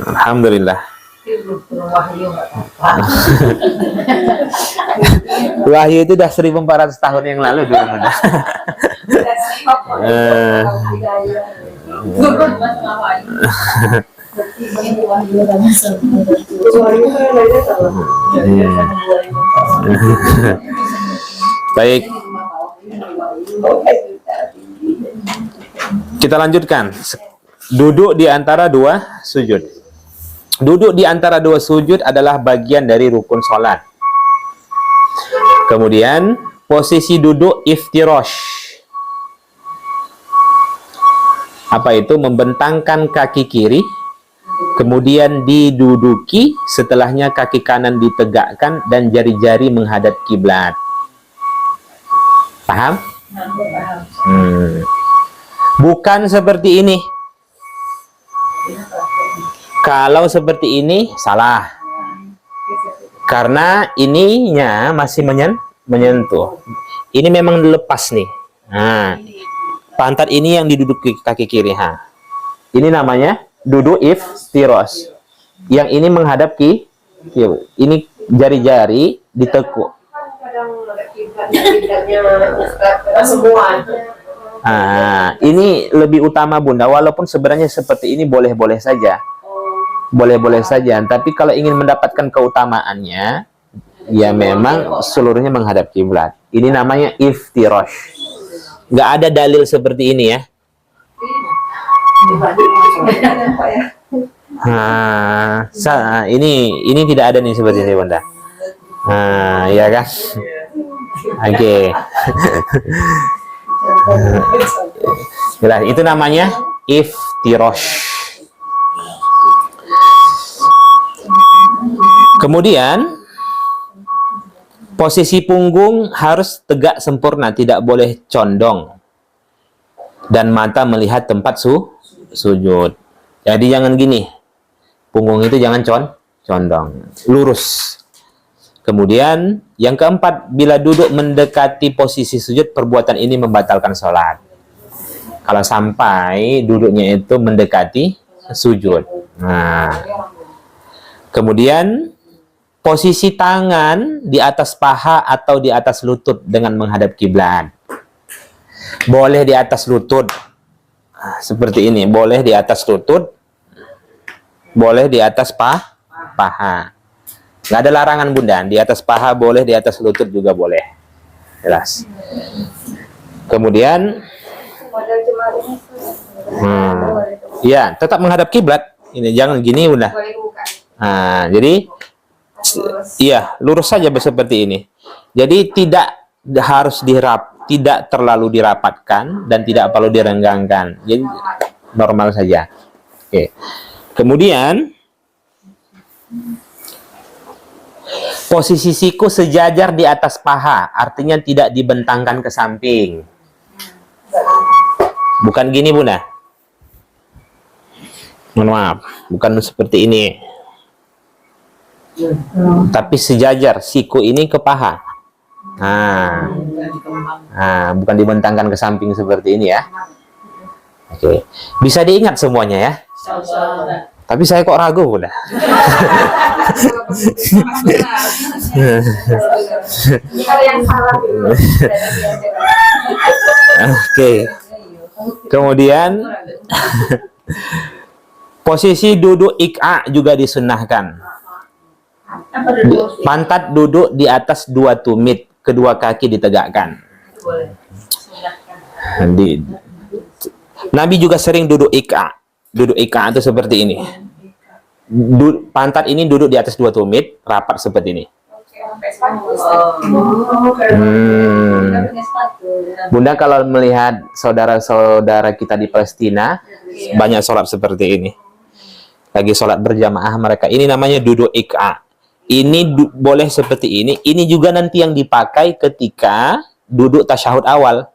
Alhamdulillah. Wahyu itu udah 1400 tahun yang lalu dulu. Baik, kita lanjutkan. Duduk di antara dua sujud. Duduk di antara dua sujud adalah bagian dari rukun sholat. Kemudian posisi duduk iftirash. Apa itu? Membentangkan kaki kiri, kemudian diduduki, setelahnya kaki kanan ditegakkan dan jari-jari menghadap kiblat. Paham? Bukan seperti ini. Kalau seperti ini salah. Karena ininya masih menyentuh. Ini memang dilepas nih. Pantat ini yang diduduki kaki kiri. Ini namanya duduk iftirash. Yang ini menghadap kiri. Ini jari-jari ditekuk. Ini lebih utama Bunda, walaupun sebenarnya seperti ini boleh-boleh saja. Boleh-boleh saja, tapi kalau ingin mendapatkan keutamaannya, ya memang seluruhnya menghadap kiblat. Ini namanya iftirash. Nggak ada dalil seperti ini ya. Ini tidak ada nih seperti ini Bunda. Ya kan? Oke. Jelas, itu namanya iftirash. Kemudian posisi punggung harus tegak sempurna, tidak boleh condong. dan mata melihat tempat sujud. Jadi jangan gini, punggung itu jangan condong, lurus. Kemudian yang keempat, bila duduk mendekati posisi sujud, perbuatan ini membatalkan sholat. Kalau sampai duduknya itu mendekati sujud. Nah, kemudian posisi tangan di atas paha atau di atas lutut dengan menghadap kiblat. Boleh di atas lutut seperti ini, boleh di atas lutut, boleh di atas paha. Nggak ada larangan bunda, di atas paha boleh, di atas lutut juga boleh. Jelas. Kemudian ya, tetap menghadap kiblat. Ini jangan gini bunda. Nah, jadi iya, lurus saja seperti ini. Jadi tidak harus tidak terlalu dirapatkan dan tidak perlu direnggangkan. Jadi normal saja. Oke. Kemudian posisi siku sejajar di atas paha, artinya tidak dibentangkan ke samping. Bukan gini bunda. Mohon maaf, bukan seperti ini. Tapi sejajar siku ini ke paha. Bukan dibentangkan ke samping seperti ini ya. Oke, bisa diingat semuanya ya. Tapi saya kok ragu bunda. Oke. Kemudian posisi duduk ik'a juga disunnahkan. Pantat duduk di atas 2 tumit, kedua kaki ditegakkan. Nabi juga sering duduk ik'a. Duduk ik'a itu seperti ini. Pantat ini duduk di atas 2 tumit, rapat seperti ini. Bunda kalau melihat saudara-saudara kita di Palestina, banyak sholat seperti ini. Lagi sholat berjamaah mereka. Ini namanya duduk ik'a. Ini boleh seperti ini. Ini juga nanti yang dipakai ketika duduk tasyahud awal.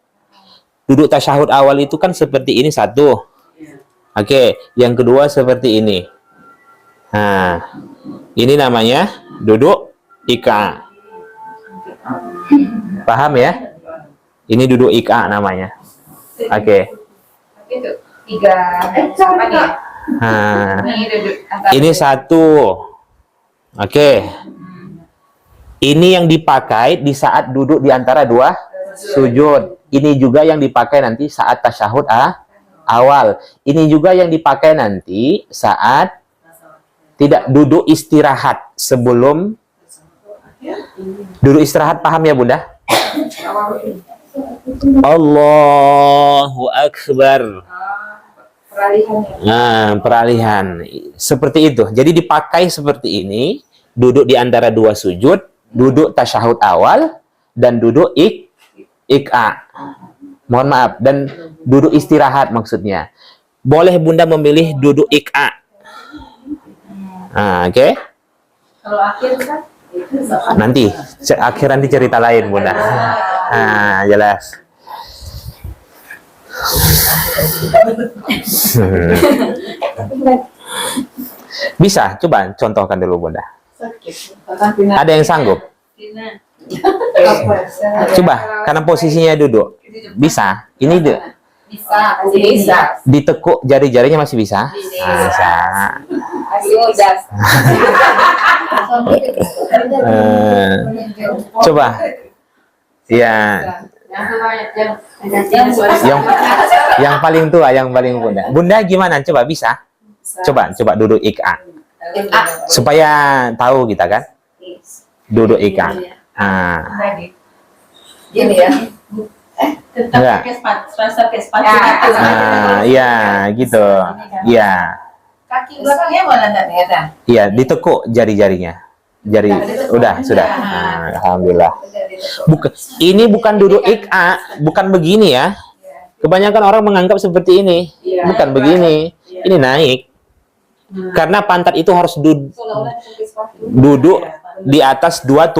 Duduk tasyahud awal itu kan seperti ini satu. Oke, yang kedua seperti ini. Nah, ini namanya duduk ik'a. Paham ya? Ini duduk ik'a namanya. Oke. Nah, ini satu. Oke. Ini yang dipakai di saat duduk di antara 2 sujud. Ini juga yang dipakai nanti saat tasyahud awal. Ini juga yang dipakai nanti saat tidak duduk istirahat sebelum duduk istirahat. Paham ya bunda? Allahu Akbar. Nah, peralihan seperti itu. Jadi dipakai seperti ini, duduk di antara 2 sujud, duduk tasyahud awal dan duduk ik'a. Mohon maaf, dan duduk istirahat maksudnya. Boleh bunda memilih duduk ik'a. Nah, oke.
Kalau akhir kan
Nanti cerita lain bunda. Nah, jelas. Bisa, coba contohkan dulu bunda. Ada yang sanggup? Coba, karena posisinya duduk. Bisa. Ini
bisa.
ditekuk jari-jarinya masih bisa? Bisa. Coba. Ya. Yang paling tua, yang paling bunda. Bunda gimana? Coba bisa? Coba duduk ik'a. Supaya tahu kita kan? Duduk ik'a.
Gini ya.
Enggak. Iya, gitu. Iya.
Kaki belakangnya mana tadi?
Iya, ditekuk jari-jarinya. Sudah. Alhamdulillah. Ini bukan duduk ik'a, bukan begini ya. Kebanyakan orang menganggap seperti ini. Bukan begini. Ini naik. Karena pantat itu harus duduk di atas 2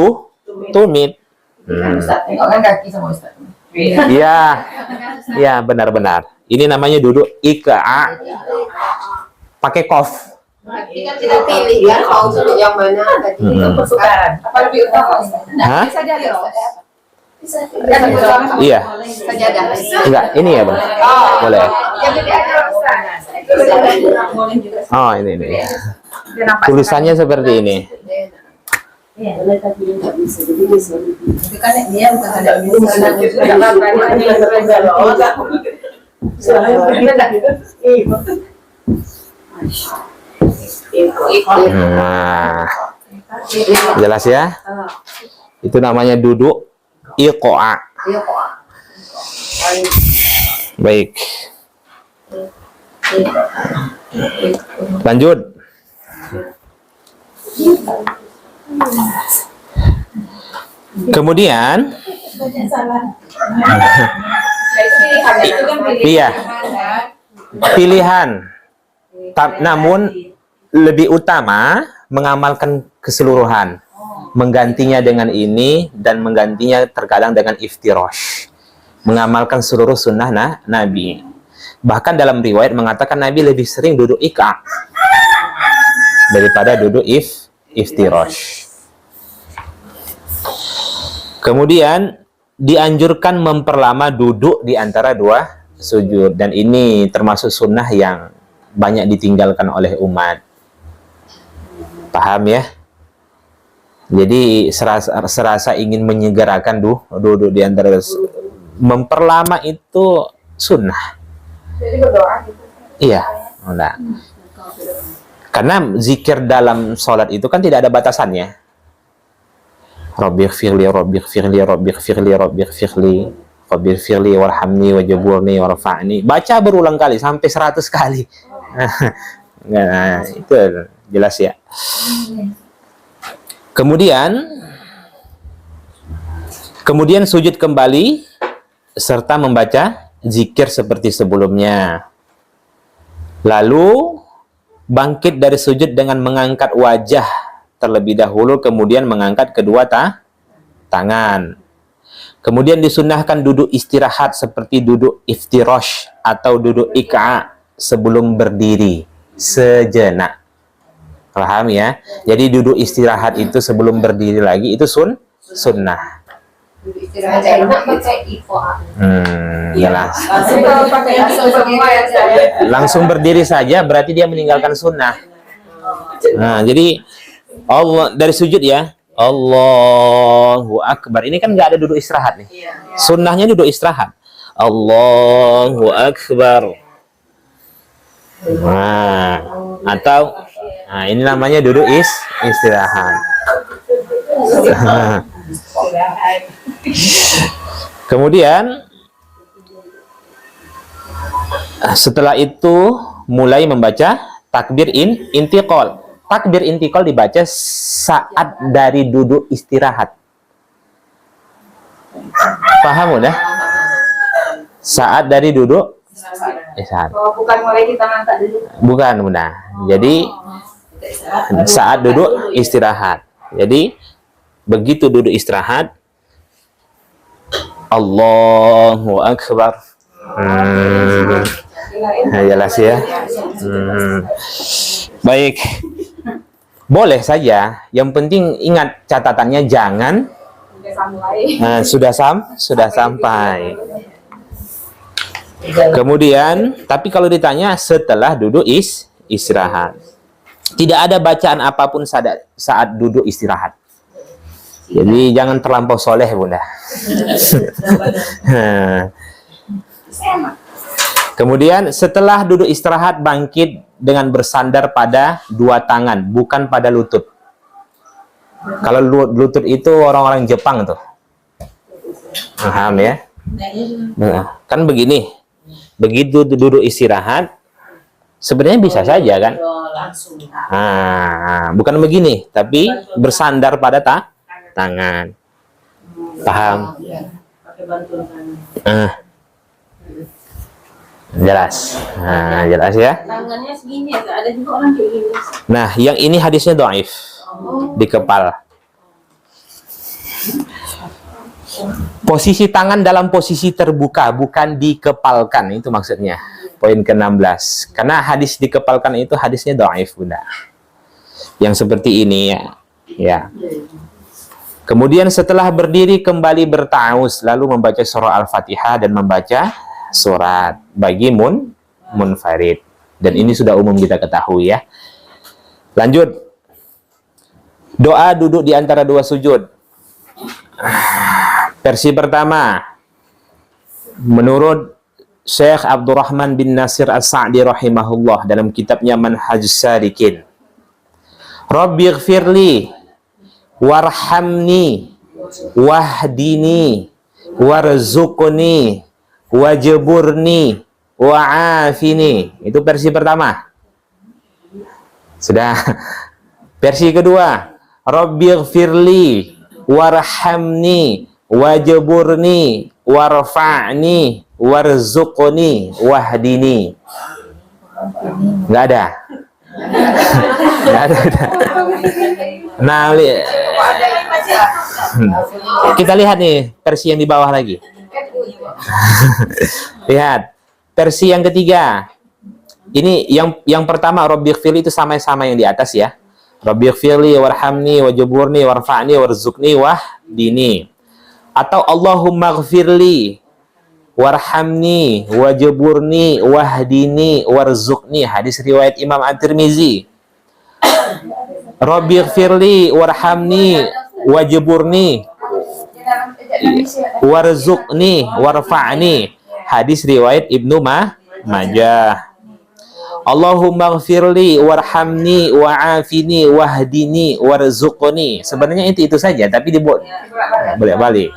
tumit.
Tengokkan kaki sama Ustaz.
Iya, benar-benar. Ini namanya duduk ika. Pakai kof.
Berarti kan kita pilih kan mau sudut yang mana tadi. Apa lebih utama?
Hah?
Bisa jadi
Iya.
sajadah.
Enggak, ini ya, Bang. Boleh.
Jadi aja boleh juga.
Oh, ini. Tulisannya seperti ini.
Boleh tapi nggak bisa, jadi dia selalu
Itu kan dia bukan ada
Nah, jelas ya? Itu namanya duduk iqo'a. Baik. Lanjut. Kemudian, iya, pilihan. Namun lebih utama mengamalkan keseluruhan, menggantinya dengan ini dan menggantinya terkadang dengan iftirosh, mengamalkan seluruh sunnah Nabi. Bahkan dalam riwayat mengatakan Nabi lebih sering duduk ika daripada duduk iftirosh. Kemudian dianjurkan memperlama duduk di antara dua sujud, dan ini termasuk sunnah yang banyak ditinggalkan oleh umat. Paham ya? Jadi serasa ingin menyegerakan duduk di antara memperlama itu sunnah.
Jadi berdoa gitu.
Iya, enggak. Karena zikir dalam sholat itu kan tidak ada batasannya. Rabbighfirli, Rabbighfirli, Rabbighfirli, Rabbighfirli, Rabbighfirli, warhamni, wajaburni, warfa'ni. Baca berulang kali sampai 100 kali. Nah, itu jelas ya. Kemudian sujud kembali serta membaca zikir seperti sebelumnya. Lalu bangkit dari sujud dengan mengangkat wajah terlebih dahulu, kemudian mengangkat kedua tangan. Kemudian disunnahkan duduk istirahat seperti duduk iftirosh atau duduk ika sebelum berdiri sejenak. Paham ya? Jadi duduk istirahat itu sebelum berdiri lagi itu sunnah.
Istirahat enak pakai iqo'a.
Jelas.
Langsung
Langsung berdiri saja berarti dia meninggalkan sunnah. Nah, jadi Allah dari sujud ya, Allahu Akbar. Ini kan nggak ada duduk istirahat nih. Sunnahnya duduk istirahat. Allahu Akbar. Nah, atau ini namanya duduk istirahat. Kemudian setelah itu mulai membaca takbir intiqal. Takbir intiqal dibaca saat dari duduk istirahat. Paham udah? Saat dari duduk istirahat.
bukan mulai kita ngangkat dulu.
Bukan, benar. Jadi saat duduk istirahat. Jadi begitu duduk istirahat, Allahu Akbar. Jelas ya. Baik. Boleh saja. Yang penting ingat catatannya jangan sudah sampai. Kemudian, tapi kalau ditanya setelah duduk istirahat, tidak ada bacaan apapun saat duduk istirahat. Jadi jangan terlampau soleh, Bunda. Kemudian setelah duduk istirahat bangkit dengan bersandar pada dua tangan, bukan pada lutut. Kalau lutut itu orang-orang Jepang tuh. Paham ya? Nah, kan begini. Begitu duduk istirahat, sebenarnya bisa saja kan? Bukan begini, tapi bersandar pada tangan. Paham? Jelas. Jelas ya.
Tangannya segini ya, ada juga orang kayak gini.
Nah, yang ini hadisnya dhaif. Di kepala. Posisi tangan dalam posisi terbuka, bukan dikepalkan, itu maksudnya. Poin ke-16. Karena hadis dikepalkan itu hadisnya dhaif, Bunda. Yang seperti ini ya. Ya. Kemudian setelah berdiri kembali berta'awuz, lalu membaca surah Al-Fatihah dan membaca surat bagi munfarid. Dan ini sudah umum kita ketahui ya. Lanjut. Doa duduk di antara dua sujud. Versi pertama, menurut Syekh Abdurrahman bin Nasir As-Sa'di rahimahullah dalam kitabnya Manhajus Salikin. Rabbighfirli warhamni wahdini warzuqni wajburni wa'afini. Itu versi pertama. Sudah. Versi kedua, Rabbighfirli warhamni wajburni warfa'ni warzuqni wahdini. Nggak ada. Nggak ada. Nah, kita lihat nih versi yang di bawah lagi. Lihat versi yang ketiga. Ini yang pertama Rabbighfirli itu sama-sama yang di atas ya. Rabbighfirli warhamni wajburni warfa'ni warzuqni wahdini. Atau Allahumma ghfirli warhamni wajburni wahdini warzuqni. Hadis riwayat Imam At-Tirmizi. Rabbighfirli warhamni wajburni warzuqni warfa'ni. Hadis riwayat Ibnu Majah. Allahumma ghfirli warhamni wa'afini wahdini warzuqni. Sebenarnya itu saja, tapi dibuat balik-balik.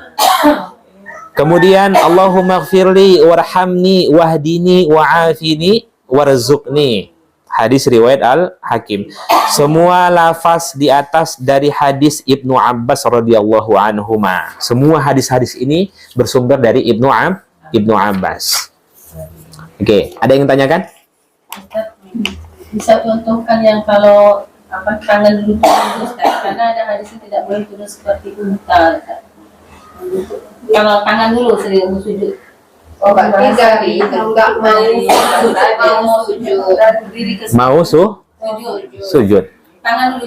Kemudian Allahumma ghfirli warhamni wahdini wa'afini warzuqni. Hadis riwayat Al-Hakim. Semua lafaz di atas dari hadis Ibnu Abbas radhiyallahu anhuma. Semua hadis-hadis ini bersumber dari Ibnu Abbas. Oke, ada yang tanyakan?
Bisa contohkan yang kalau tangan dulu terus karena ada hadisnya tidak boleh turun seperti unta. Kalau tangan dulu sering sujud.
Oh, berarti dari enggak mau sujud.
Mau sujud.
Tangan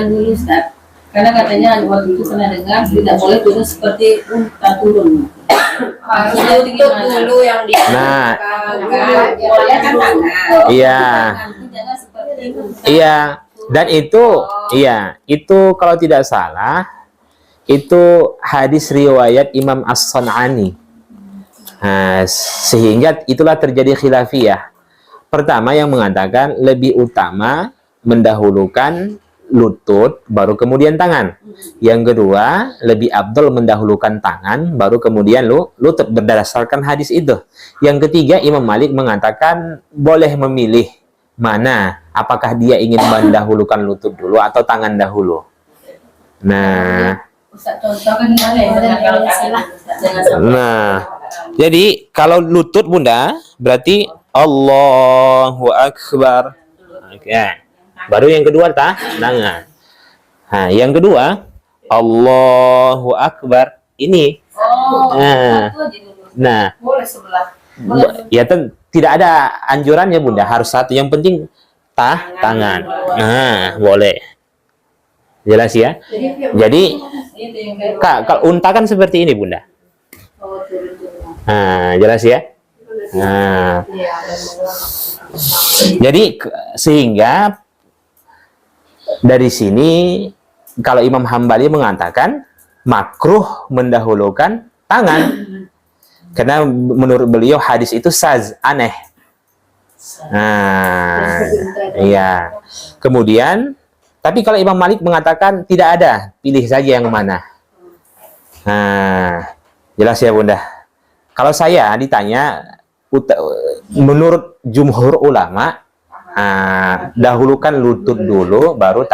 dulu Ustaz. Karena katanya waktu itu pernah dengar tidak boleh turun seperti unta turun.
Harus lutut dulu yang di
Nah,
boleh kan tangan.
iya.
Jangan seperti unta.
Iya, dan itu kalau tidak salah itu hadis riwayat Imam As-San'ani. Nah, sehingga itulah terjadi khilafiyah. Pertama yang mengatakan lebih utama mendahulukan lutut baru kemudian tangan. Yang kedua, lebih afdal mendahulukan tangan baru kemudian lutut berdasarkan hadis itu. Yang ketiga, Imam Malik mengatakan boleh memilih mana, apakah dia ingin mendahulukan lutut dulu atau tangan dahulu. Nah,
Ustaz contohkan gimana ya kalau tangan
nah, jadi kalau lutut Bunda berarti Allahu Akbar. Oke. Baru yang kedua tangan. Nah, yang kedua Allahu Akbar. Ini. Nah.
Boleh sebelah.
Ya tidak ada anjurannya Bunda, harus satu. Yang penting tangan. Nah, boleh. Jelas ya? Jadi kalau unta kan seperti ini Bunda. Nah, jelas ya? Nah. Jadi sehingga dari sini kalau Imam Hambali mengatakan makruh mendahulukan tangan karena menurut beliau hadis itu saz, aneh. Nah, iya. Kemudian tapi kalau Imam Malik mengatakan tidak ada, pilih saja yang mana. Nah, jelas ya Bunda. Kalau saya ditanya menurut jumhur ulama, dahulukan lutut dulu baru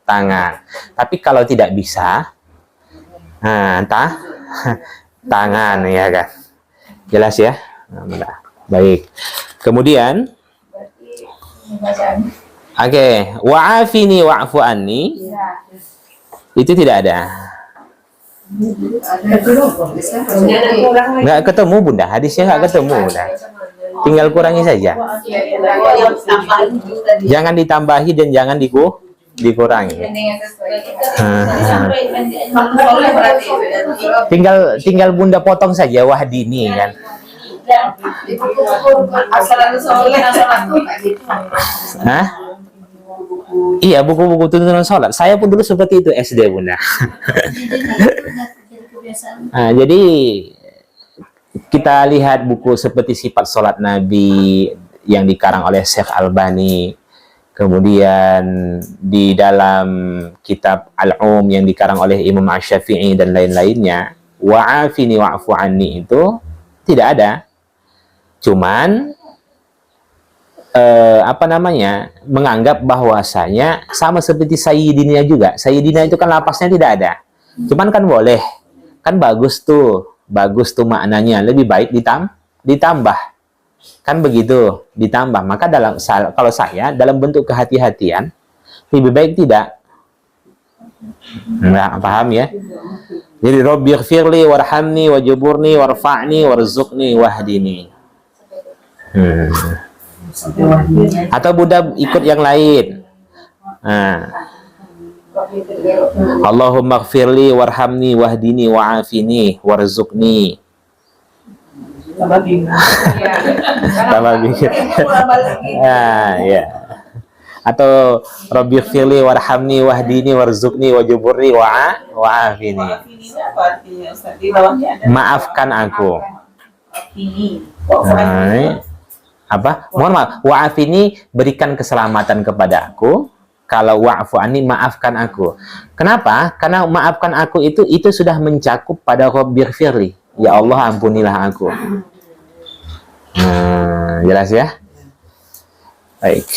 tangan. Tapi kalau tidak bisa, tangan ya kan. Jelas ya. Nah, baik. Kemudian, wa'afini wa'fu anni. Itu tidak ada. Nggak ketemu Bunda, hadisnya nggak ketemu Bunda. Tinggal kurangi saja. Jangan ditambahi dan jangan dikurangi. Tinggal Bunda potong saja wahdini kan. Hah? Iya, buku-buku tuntunan sholat. Saya pun dulu seperti itu SD Bunda. Nah, jadi kita lihat buku seperti Sifat Sholat Nabi yang dikarang oleh Syekh Albani, kemudian di dalam kitab Al-Um yang dikarang oleh Imam Asy-Syafi'i dan lain-lainnya, wa'afini wa'fu anni itu tidak ada. Cuman menganggap bahwasanya sama seperti Sayyidina juga. Sayyidina itu kan lapasnya tidak ada. Cuman kan boleh. Kan bagus tuh maknanya, lebih baik ditambah. Kan begitu, ditambah. Maka kalau saya dalam bentuk kehati-hatian lebih baik tidak. Nah, paham ya? Jadi Rabbighfirli warhamni wajuburni warfa'ni warzuqni wahdini. Atau Bunda ikut yang lain. Allahumma gfirli warhamni wahdini wa'afini warzuqni. Tambah bingung. Ya. Atau Rabbi gfirli warhamni wahdini warzuqni wajuburni wa'afini. Maafkan aku. Mohon maaf, wa'afini berikan keselamatan kepada aku. Kalau wa'fu anni maafkan aku. Kenapa? Karena maafkan aku itu sudah mencakup pada Rabbighfirli. Ya Allah ampunilah aku. Jelas ya? Baik.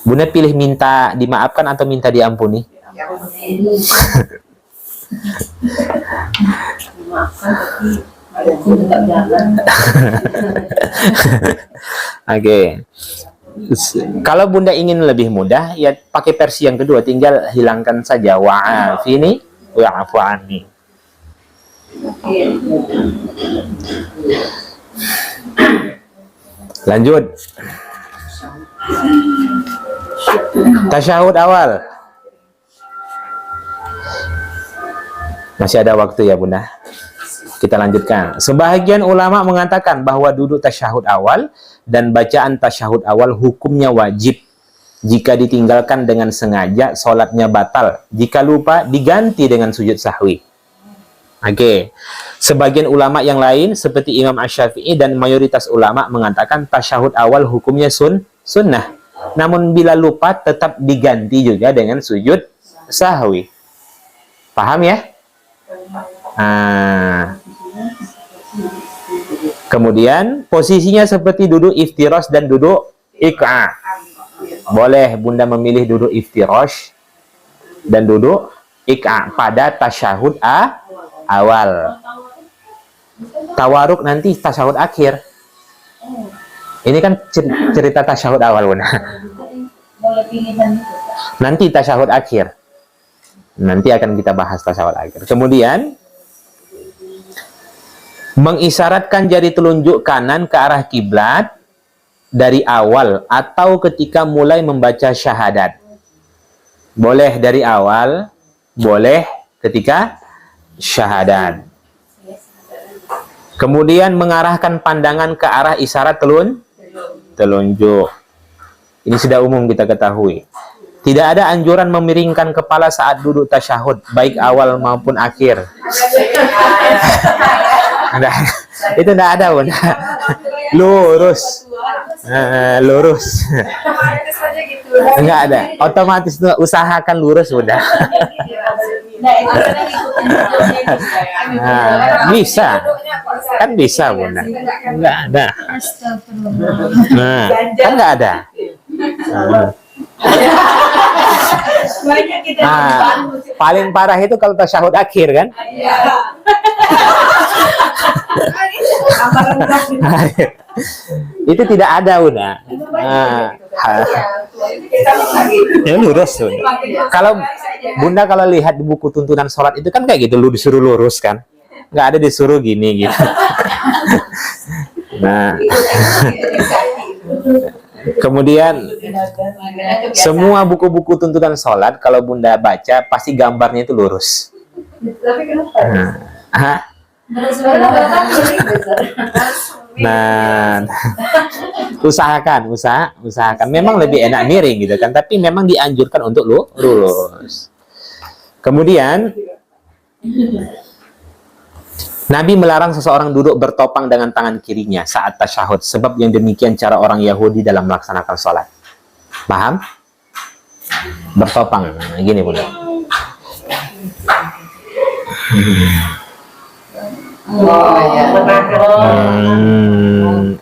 Bunda pilih minta dimaafkan atau minta diampuni?
Dimaafkan tapi aku tetap jalan.
Oke. Kalau Bunda ingin lebih mudah, ya pakai versi yang kedua, tinggal hilangkan saja wa'afini wa'fu anni. Lanjut. Tasyahud awal. Masih ada waktu ya Bunda. Kita lanjutkan. Sebahagian ulama mengatakan bahwa duduk tasyahud awal dan bacaan tasyahud awal hukumnya wajib. Jika ditinggalkan dengan sengaja, sholatnya batal. Jika lupa, diganti dengan sujud sahwi. Oke. Sebagian ulama yang lain seperti Imam Asy-Syafi'i dan mayoritas ulama mengatakan tasyahud awal hukumnya sunnah. Namun bila lupa tetap diganti juga dengan sujud sahwi. Paham ya? Kemudian posisinya seperti duduk iftirash dan duduk iq'a. Boleh Bunda memilih duduk iftirash dan duduk iq'a pada tasyahud awal. Tawaruk nanti tasyahud akhir. Ini kan cerita tasyahud awal Bunda. Nanti tasyahud akhir. Nanti akan kita bahas tasyahud akhir. Kemudian mengisyaratkan jari telunjuk kanan ke arah kiblat dari awal atau ketika mulai membaca syahadat. Boleh dari awal, boleh ketika syahadat. Kemudian mengarahkan pandangan ke arah isyarat telunjuk. Ini sudah umum kita ketahui. Tidak ada anjuran memiringkan kepala saat duduk tasyahud, baik awal maupun akhir. Itu tidak ada Bunda. Lurus. Lurus. Enggak ada. Otomatis usahakan lurus Bunda. Bisa. Kan bisa Bunda. Enggak ada. Kan enggak ada. Paling parah itu kalau tasyahud akhir kan? Itu tidak ada Bunda. Ya lurus Bunda. Bunda kalau lihat di buku tuntunan sholat itu kan kayak gitu, lu disuruh lurus kan, nggak ada disuruh gini gitu. Nah, kemudian semua buku-buku tuntunan sholat kalau Bunda baca pasti gambarnya itu lurus. Nah, usahakan. Memang lebih enak miring gitu kan, tapi memang dianjurkan untuk lurus. Kemudian Nabi melarang seseorang duduk bertopang dengan tangan kirinya saat tasyahud, sebab yang demikian cara orang Yahudi dalam melaksanakan sholat. Paham? Bertopang, gini Bunda.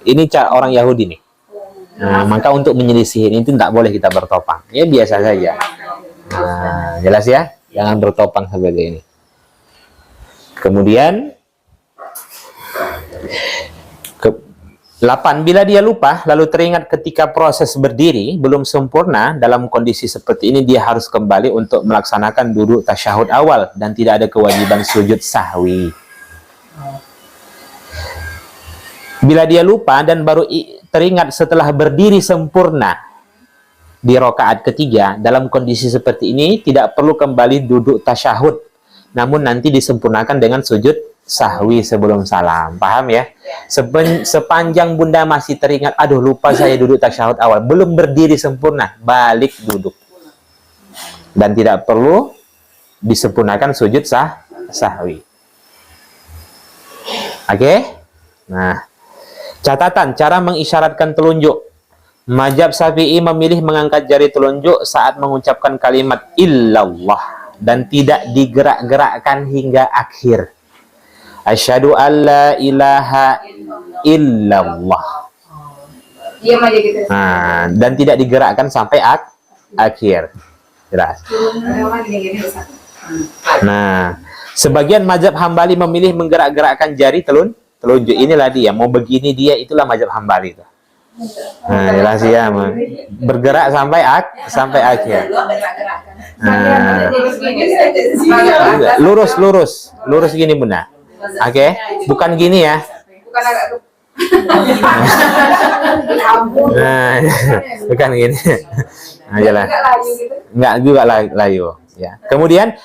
Ini cara orang Yahudi nih. Nah, maka untuk menyelisihin itu tidak boleh kita bertopang. Ya biasa saja. Nah, jelas ya? Jangan bertopang seperti ini. Kemudian 8. Bila dia lupa lalu teringat ketika proses berdiri belum sempurna, dalam kondisi seperti ini dia harus kembali untuk melaksanakan duduk tasyahud awal dan tidak ada kewajiban sujud sahwi. Bila dia lupa dan baru teringat setelah berdiri sempurna di rakaat ketiga, dalam kondisi seperti ini tidak perlu kembali duduk tasyahud, namun nanti disempurnakan dengan sujud sahwi sebelum salam. Paham ya? Sepanjang Bunda masih teringat, aduh lupa saya duduk tasyahud awal, belum berdiri sempurna, balik duduk. Dan tidak perlu disempurnakan sujud sahwi. Oke? Nah, catatan cara mengisyaratkan telunjuk. Mazhab Syafi'i memilih mengangkat jari telunjuk saat mengucapkan kalimat illallah dan tidak digerak-gerakkan hingga akhir. Asyhadu alla ilaha illallah.
Diam aja gitu.
Nah, dan tidak digerakkan sampai akhir. Jelas. Nah, sebagian mazhab Hambali memilih menggerak-gerakkan jari telunjuk. Inilah dia, mau begini dia, itulah mazhab Hambali itu. Nah, jelas ya, bergerak sampai akhir. Nah, lurus gini Bunda. Oke, bukan gini ya.
Bukan agak
Nah, bukan gini. Nah, jelas. Enggak juga layu. Ya. Kemudian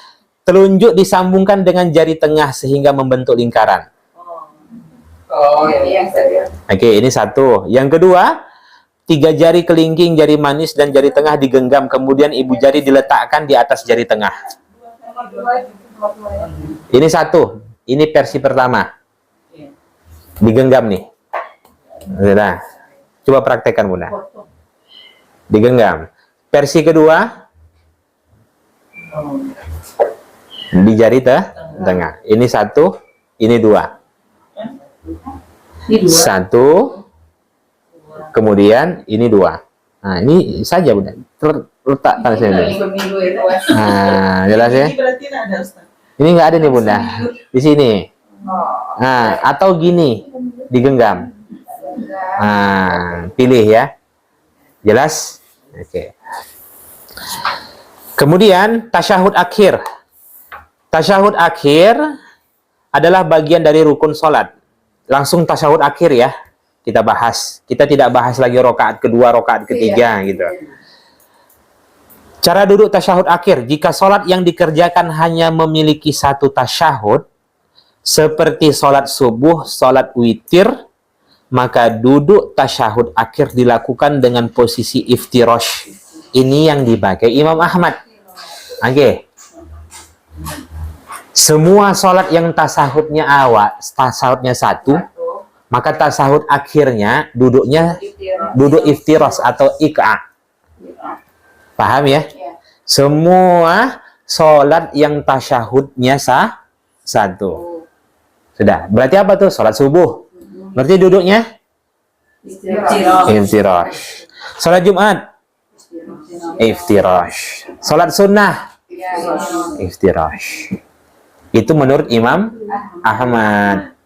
telunjuk disambungkan dengan jari tengah sehingga membentuk lingkaran. Oke, ini satu. Yang kedua, 3 jari kelingking, jari manis, dan jari tengah digenggam. Kemudian ibu jari diletakkan di atas jari tengah. Ini satu. Ini versi pertama. Digenggam nih. Nah, coba praktekkan Bunda. Digenggam. Versi kedua, di jari tengah. Ini satu, ini dua. Satu, kemudian ini dua. Nah, ini saja Bunda. Letak tangan sini. Nah, jelas ya? Ini nggak ada nih Bunda. Di sini. Nah, atau gini, digenggam. Nah, pilih ya. Jelas? Oke. Kemudian tasyahud akhir. Tasyahud akhir adalah bagian dari rukun sholat. Langsung tasyahud akhir ya. Kita bahas. Kita tidak bahas lagi rakaat kedua, rakaat ketiga gitu. Cara duduk tasyahud akhir. Jika sholat yang dikerjakan hanya memiliki satu tasyahud, seperti sholat subuh, sholat witir, maka duduk tasyahud akhir dilakukan dengan posisi iftirash. Ini yang dipakai Imam Ahmad. Oke. Semua sholat yang tasahudnya awal, tasahudnya satu, maka tasahud akhirnya duduknya duduk iftirash atau iqa. Paham ya? Semua sholat yang tasyahudnya satu. Sudah. Berarti apa tuh? Sholat subuh. Berarti duduknya iftirash. Sholat Jumat iftirash. Sholat sunnah iftirash. Itu menurut Imam Ahmad.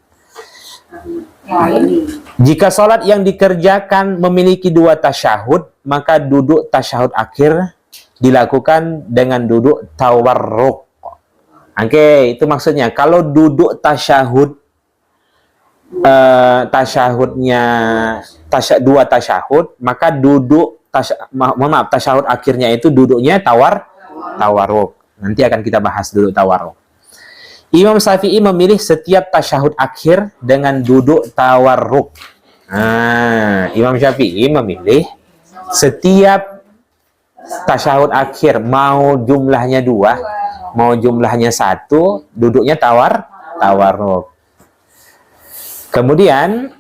Jika sholat yang dikerjakan memiliki 2 tasyahud, maka duduk tasyahud akhir dilakukan dengan duduk tawarruk. Oke, itu maksudnya. Kalau duduk tasyahud, dua tasyahud, maka duduk tasyahud akhirnya itu duduknya tawarruk. Nanti akan kita bahas duduk tawarruk. Imam Syafi'i memilih setiap tasyahud akhir dengan duduk tawarruk. Imam Syafi'i memilih setiap tasyahud akhir, mau jumlahnya 2, mau jumlahnya 1, duduknya tawarruk. Kemudian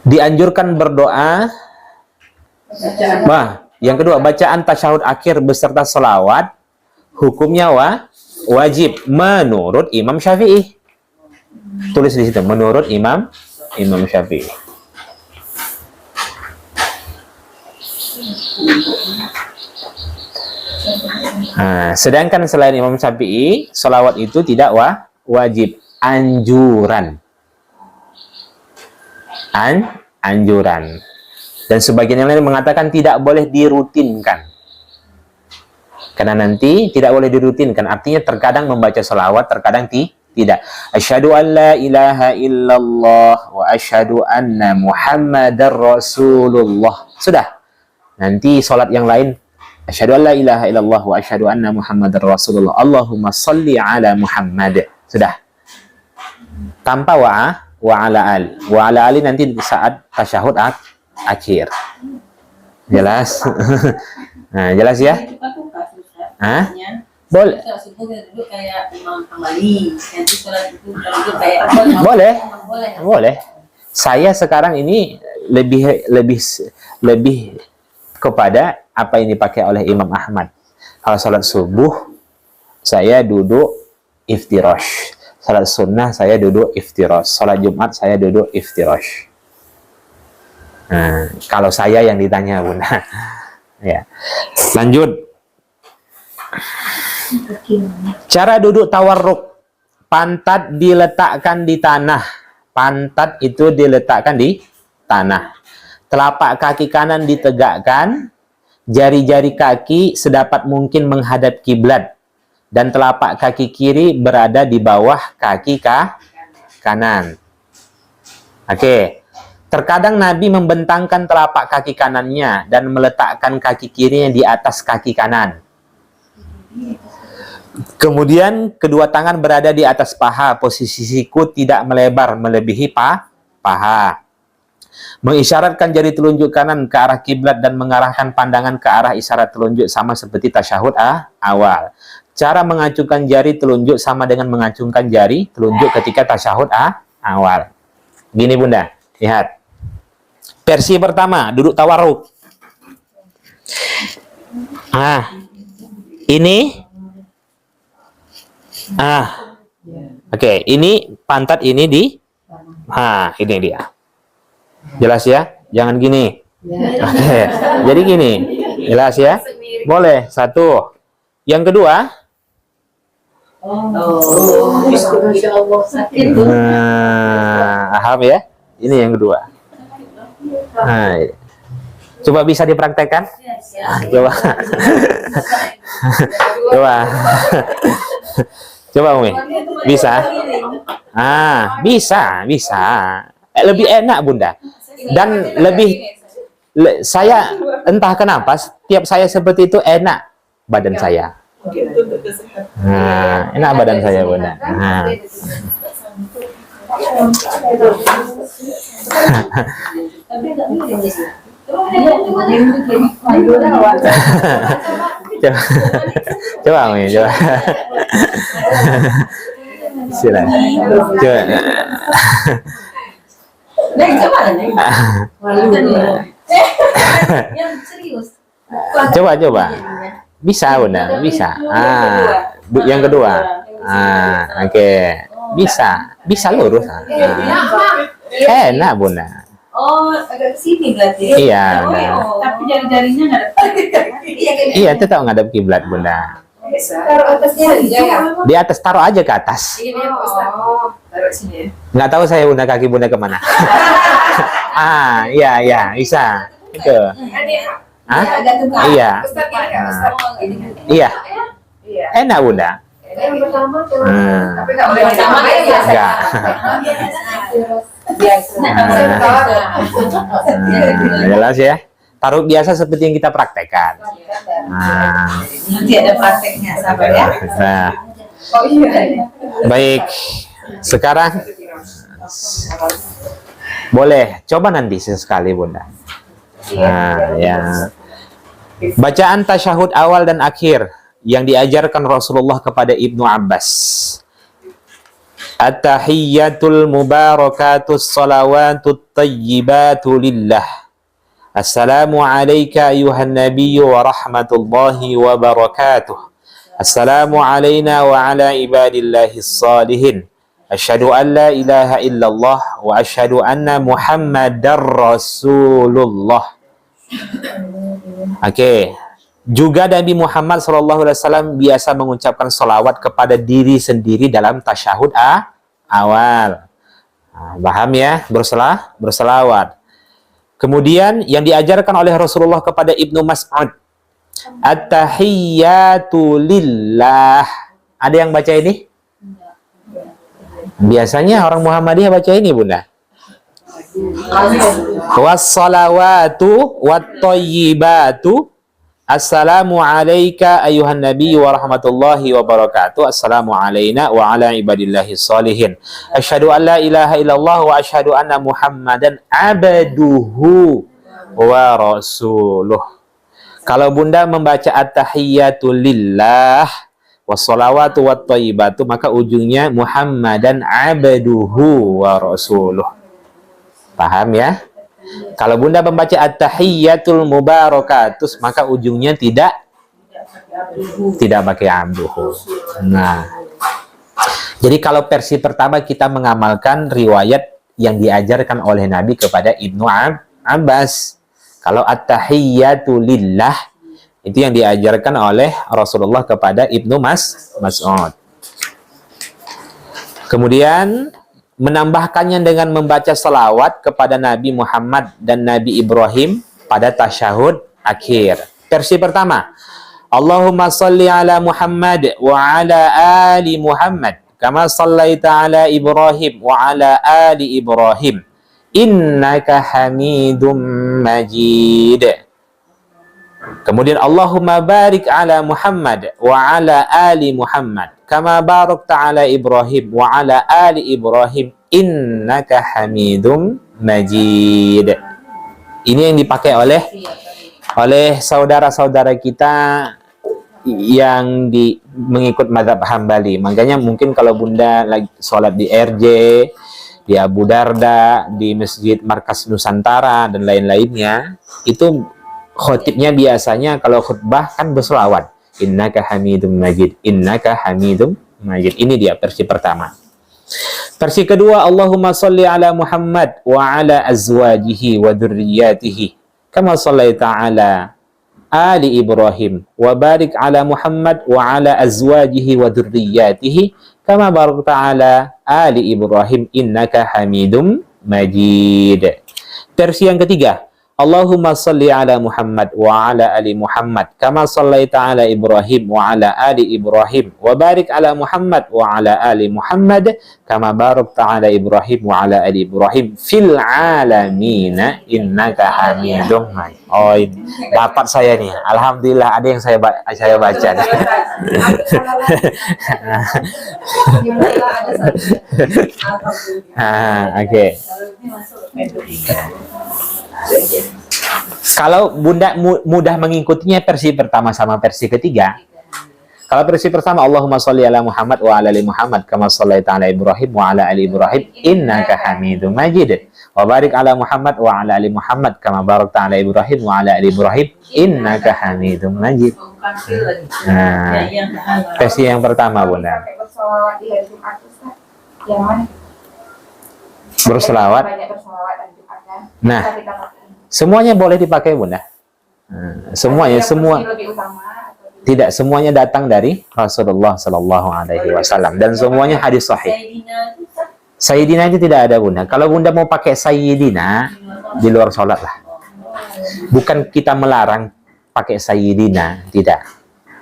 dianjurkan berdoa. Yang kedua, bacaan tasyahud akhir beserta selawat hukumnya wajib menurut Imam Syafi'i. Tulis di situ, menurut Imam Syafi'i. Sedangkan selain Imam Syafi'i, selawat itu tidak wajib, anjuran. Anjuran. Dan sebagian yang lain mengatakan tidak boleh dirutinkan. Karena nanti tidak boleh dirutinkan, artinya terkadang membaca selawat, terkadang tidak. Asyhadu an la ilaha illallah wa asyhadu anna Muhammadar Rasulullah. Sudah. Nanti salat yang lain, asyhadu an la ilaha illallah wa asyhadu anna Muhammadar Rasulullah. Allahumma shalli ala Muhammad. Sudah. Tanpa wa ala al. Wa ala ali nanti saat tasyahud akhir. Jelas? Nah, jelas ya? Boleh. Boleh. Saya sekarang ini lebih kepada apa yang dipakai oleh Imam Ahmad. Kalau salat subuh saya duduk iftirash. Salat sunnah saya duduk iftirash. Salat Jumat saya duduk iftirash. Kalau saya yang ditanya, Bunda. Ya. Lanjut. Cara duduk tawarruk. Pantat diletakkan di tanah. Pantat itu diletakkan di tanah. Telapak kaki kanan ditegakkan. Jari-jari kaki sedapat mungkin menghadap kiblat. Dan telapak kaki kiri berada di bawah kaki kanan. Oke. Terkadang Nabi membentangkan telapak kaki kanannya dan meletakkan kaki kirinya di atas kaki kanan. Kemudian kedua tangan berada di atas paha, posisi siku tidak melebar melebihi paha. Mengisyaratkan jari telunjuk kanan ke arah kiblat dan mengarahkan pandangan ke arah isyarat telunjuk sama seperti tasyahud awal. Cara mengacungkan jari telunjuk sama dengan mengacungkan jari telunjuk ketika tasyahud awal. Gini Bunda, lihat. Versi pertama, duduk tawarruk. Ini. Oke, ini pantat ini di. Ini dia. Jelas ya? Jangan gini. Oke, jadi gini. Jelas ya? Boleh. Satu. Yang kedua. Paham ya? Ini yang kedua. Coba bisa dipraktekkan? Coba. Coba Umi. Bisa? Bisa. Lebih enak Bunda. Dan saya entah kenapa setiap saya seperti itu enak badan saya. Enak badan saya Bunda. Coba Umi, coba. Silakan. Coba. Coba. Bisa Bunda, bisa. Yang kedua. Oke. Bisa lurus. Enak Bunda.
Agak ke sini berarti.
Iya,
Tapi jari-jarinya ngadep.
Iya, tetap ngadep kiblat Bunda.
Taruh atasnya aja ya.
Di atas, taruh aja ke atas.
Taruh sini.
Nggak tahu saya Bunda, kaki Bunda kemana. Iya, bisa. Itu. Hah?
Ada tukar.
Iya.
Ustaz ini nggak Ustaz?
Iya.
Iya.
Enak bunda.
Yang pertama tuh.
Tapi nggak boleh
Sama
sama
ya,
ya.
Enggak.
Biasa.
Saya tahu.
Jelas ya. Taruh biasa seperti yang kita praktekkan. Nah,
Nanti ada prakteknya, sabar ya.
nah,
Oh iya.
baik. Sekarang boleh coba nanti sesekali bunda. Nah, ya. Bacaan tasyahud awal dan akhir yang diajarkan Rasulullah kepada Ibnu Abbas. At-tahiyyatul mubarakatus salawatut tayyibatu lillah. Assalamu alayka ayuhan nabiyyu wa rahmatullahi wa barakatuh. Assalamu alayna wa ala ibadillahis salihin. Asyhadu an la ilaha illallah wa asyhadu anna Muhammadar Rasulullah. Oke. Juga Nabi Muhammad SAW biasa mengucapkan salawat kepada diri sendiri dalam tasyahud awal. Nah, paham ya? Berselawat. Kemudian yang diajarkan oleh Rasulullah kepada Ibnu Mas'ud. At-tahiyyatu lillah. Ada yang baca ini? Biasanya orang Muhammadiyah baca ini, Bunda. Wassalawatu wat-thayyibatu. Assalamu alayka ayuhan nabi wa rahmatullahi wa barakatuh. Assalamu alayna wa ala ibadillahis salihin. Asyhadu an la ilaha illallah wa asyhadu anna Muhammadan abduhu wa rasuluh. Kalau Bunda membaca at-tahiyyatu lillah wassalawatu wat-thayyibatu, maka ujungnya Muhammadan abduhu wa rasuluh. Paham ya? Kalau Bunda membaca at-tahiyyatul mubarakatus, maka ujungnya tidak pakai abduhu. Nah, jadi kalau versi pertama kita mengamalkan riwayat yang diajarkan oleh Nabi kepada Ibnu Abbas. Kalau at-tahiyyatu lillah itu yang diajarkan oleh Rasulullah kepada Ibnu Mas'ud. Kemudian menambahkannya dengan membaca salawat kepada Nabi Muhammad dan Nabi Ibrahim pada tasyahud akhir. Versi pertama, Allahumma salli ala Muhammad wa ala ali Muhammad kama sallaita ala Ibrahim wa ala ali Ibrahim innaka Hamidum Majid. Kemudian Allahumma barik ala Muhammad wa ala ali Muhammad kama barakta ala Ibrahim wa ala ali Ibrahim innaka Hamidum Majid. Ini yang dipakai oleh saudara-saudara kita yang mengikut mazhab Hambali. Makanya mungkin kalau Bunda lagi sholat di RJ, di Abu Darda, di Masjid Markas Nusantara dan lain-lainnya, itu khotibnya biasanya kalau khutbah kan berselawat. Innaka Hamidum Majid. Innaka Hamidum Majid. Ini dia versi pertama. Versi kedua, Allahumma salli ala Muhammad wa ala azwajihi wa dzurriyyatihi kama sallaita ala ali Ibrahim wa barik ala Muhammad wa ala azwajihi wa dzurriyyatihi kama barakta ala ali Ibrahim innaka Hamidum Majid. Versi yang ketiga, Allahumma salli ala Muhammad wa ala ali Muhammad kama sallaita ala Ibrahim wa ala ali Ibrahim wa barik ala Muhammad wa ala ali Muhammad kama barakta ala Ibrahim wa ala ali Ibrahim fil alamin innaka Hamidum Majid. Oh, ini dapat saya nih. Alhamdulillah ada yang saya baca. Oke. Kalau Bunda mudah mengikutinya versi pertama sama versi ketiga. Kalau versi pertama, Allahumma sholli ala Muhammad wa ala ali Muhammad kama shallaita ala Ibrahim wa ala ali Ibrahim innaka Hamidum Majid. Wa barik ala Muhammad wa ala ali Muhammad kama barakta ala Ibrahim wa ala ali Ibrahim innaka Hamidum Majid. Nah, versi yang pertama, Bunda.
Bersolawat di hari Jumat, Ustaz. Yang mana?
Berselawat.
Banyak bersolawat hari Jumat kan?
Nah,
Bisa kita pakai.
semuanya boleh dipakai, Bunda. Semuanya,
Yang
semua.
porsi lebih utama atau
Tidak, semuanya datang dari Rasulullah Sallallahu Alaihi Wasallam dan semuanya hadis sahih. Sayyidina itu tidak ada, Bunda. Kalau Bunda mau pakai Sayyidina di luar sholat lah. Bukan kita melarang pakai sayyidina, tidak.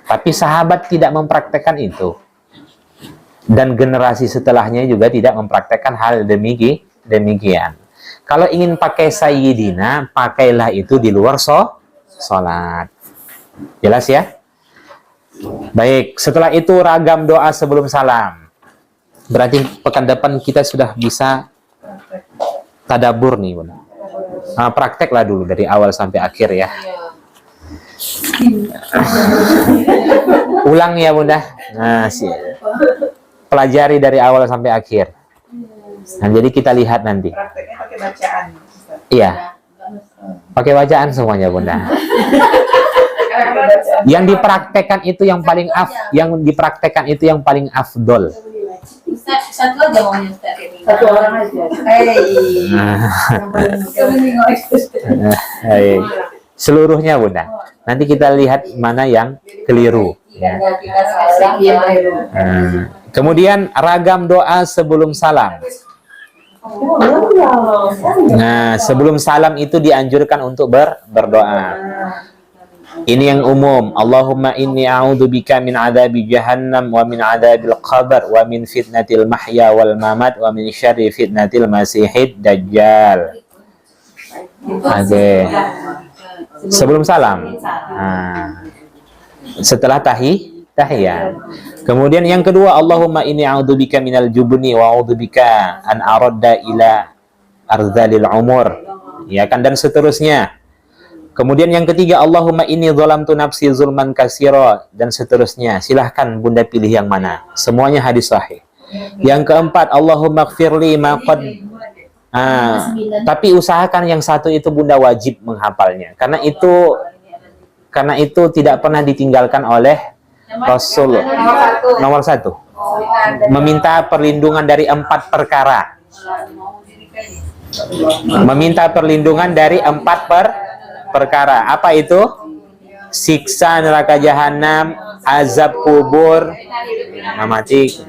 Tapi sahabat tidak mempraktekkan itu. Dan generasi setelahnya juga tidak mempraktekkan hal demikian. Kalau ingin pakai sayyidina, pakailah itu di luar sholat. Jelas ya? Baik, setelah itu ragam doa sebelum salam. Berarti pekan depan kita sudah bisa tadabur nih, Bunda. Nah, prakteklah dulu dari awal sampai akhir ya. Ulang ya, Bunda. Nah, pelajari dari awal sampai akhir. Nah, jadi kita lihat nanti.
Prakteknya pakai bacaan. Ustaz.
Iya. Pakai bacaan semuanya, Bunda. Yang dipraktekkan itu yang paling afdol.
Satu aja maunya Ustaz.
Satu orang aja.
Seluruhnya, Bunda. Nanti kita lihat mana yang keliru. Ya. Kemudian ragam doa sebelum salam. Nah, sebelum salam itu dianjurkan untuk berdoa. Ini yang umum. Allahumma inni a'udzubika min adzabi jahannam wa min adzabil qabr wa min fitnatil mahya wal mamat wa min syarri fitnatil masihid dajjal. Oke. Sebelum salam. Nah, setelah tahiyat. Kemudian yang kedua, Allahumma inni a'udzubika minal jubni wa a'udzubika an aradda ila arzalil umur. Ya kan, dan seterusnya. Kemudian yang ketiga, Allahumma inni zalamtu nafsi zulman katsira, dan seterusnya. Silahkan Bunda pilih yang mana. Semuanya hadis sahih. Yang keempat, Allahumma ighfirli ma qad. Tapi usahakan yang satu itu Bunda wajib menghafalnya. Karena itu tidak pernah ditinggalkan oleh Rasul. Nomor satu. Meminta perlindungan dari 4 perkara. Meminta perlindungan dari 4 perkara. Apa itu? Siksa neraka jahanam, azab kubur, mati.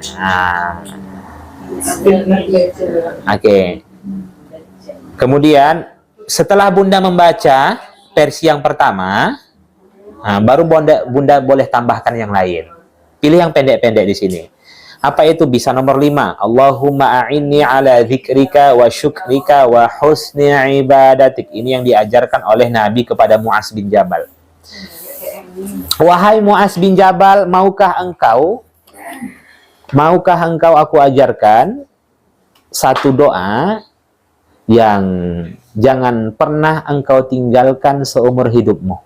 Oke. Kemudian setelah Bunda membaca versi yang pertama, baru Bunda boleh tambahkan yang lain. Pilih yang pendek-pendek di sini. Apa itu? Bisa nomor 5. Allahumma a'inni ala dzikrika wa syukrika wa husni ibadatik. Ini yang diajarkan oleh Nabi kepada Mu'az bin Jabal. Wahai Mu'az bin Jabal, maukah engkau aku ajarkan satu doa yang jangan pernah engkau tinggalkan seumur hidupmu.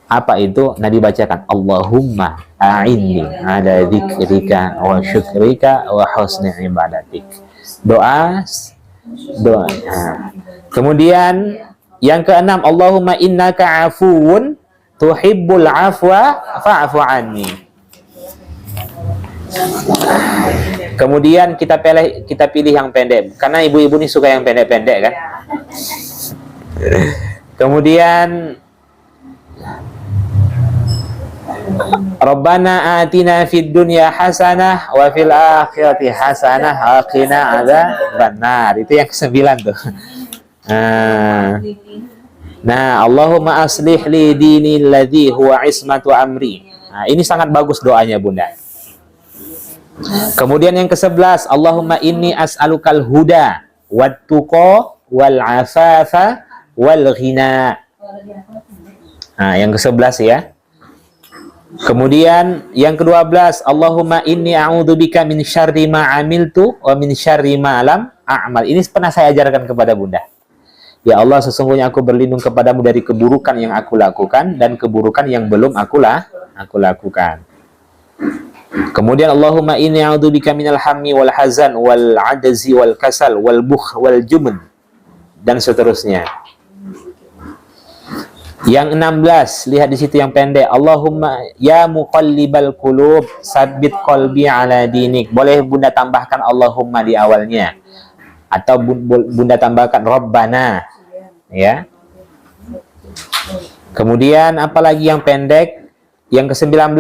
Apa itu? Nah, dibacakan Allahumma a'inni ala dzikrika wa syukrika wa husni ibadatik. Doa. Kemudian yang keenam, Allahumma innaka afuwun tuhibbul afwa fa'fu anni. Kemudian kita pilih yang pendek karena ibu-ibu ini suka yang pendek-pendek kan. Kemudian Rabbana atina fid dunya hasanah wa fil akhirati hasanah wa qina adzabannar. Itu yang ke-9 tuh. Nah, Allahumma aslih li dini alladhi huwa ismatu amri. Nah, ini sangat bagus doanya, Bunda. Kemudian yang ke-11, Allahumma inni as'alukal huda wat tuqa wal afafa wal ghina. Nah, yang ke-11 ya. Kemudian yang ke-12, Allahumma inni a'udzubika min syarri ma amiltu wa min syarri ma lam a'mal. Ini pernah saya ajarkan kepada Bunda. Ya Allah, sesungguhnya aku berlindung kepadamu dari keburukan yang aku lakukan dan keburukan yang belum aku lakukan. Kemudian Allahumma inni a'udzubika minal hammi wal hazan wal ajzi wal kasal wal bukh wal jubn, dan seterusnya. Yang 16, lihat di situ yang pendek. Allahumma ya muqallibal qulub sabbit qalbi ala dinik. Boleh Bunda tambahkan Allahumma di awalnya. Atau Bunda tambahkan Rabbana. Ya. Kemudian apalagi yang pendek? Yang ke-19.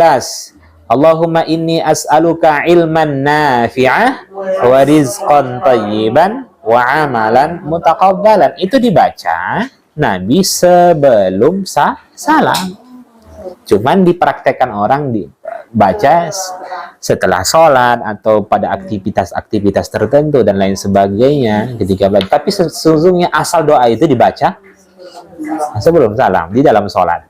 Allahumma inni as'aluka ilman nafi'ah wa rizqan thayyiban wa amalan mutaqabbalan. Itu dibaca Nabi sebelum salam. Cuman dipraktekkan orang dibaca setelah sholat atau pada aktivitas-aktivitas tertentu dan lain sebagainya ketika belajar. Tapi sesungguhnya asal doa itu dibaca sebelum salam di dalam sholat.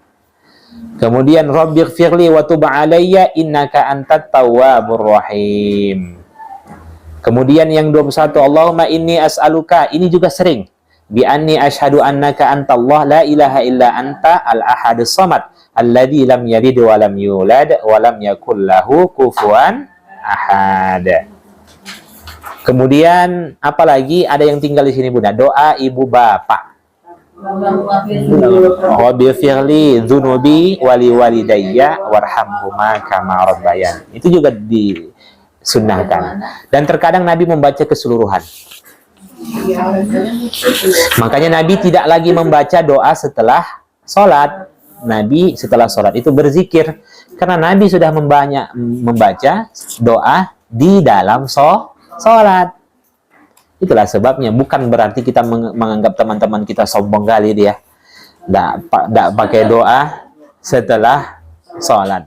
Kemudian Rabbighfirli wa tub alayya innaka antat tawwabur rahim. Kemudian yang 21, Allahumma inni as'aluka, ini juga sering. Bi anni asyhadu annaka antallah la ilaha illa anta al-ahadus samad alladzi lam yalid wa lam yulad wa lam yakul lahu kufuwan ahad. Kemudian apalagi ada yang tinggal di sini Bunda, doa ibu bapak. Rabbighfirli dzunubi wali walidayya warhamhuma kama rabbayan. Itu juga disunnahkan. Dan terkadang Nabi membaca keseluruhan. Makanya Nabi tidak lagi membaca doa setelah sholat. Nabi setelah sholat itu berzikir. Karena Nabi sudah membaca doa di dalam sholat. Itulah sebabnya. Bukan berarti kita menganggap teman-teman kita sombong kali dia. Tidak pakai doa setelah sholat.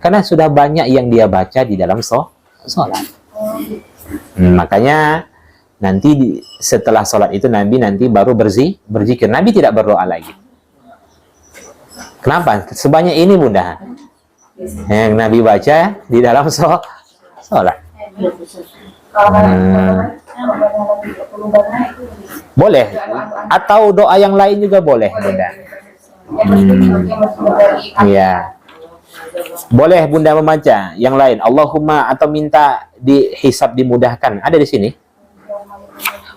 Karena sudah banyak yang dia baca di dalam sholat. Makanya nanti setelah sholat itu Nabi nanti baru berzikir. Nabi tidak berdoa lagi. Kenapa? Sebanyak ini Bunda yang Nabi baca di dalam sholat. Boleh. Atau doa yang lain juga boleh Bunda. Iya. Boleh Bunda membaca yang lain. Allahumma, atau minta dihisab dimudahkan. Ada di sini.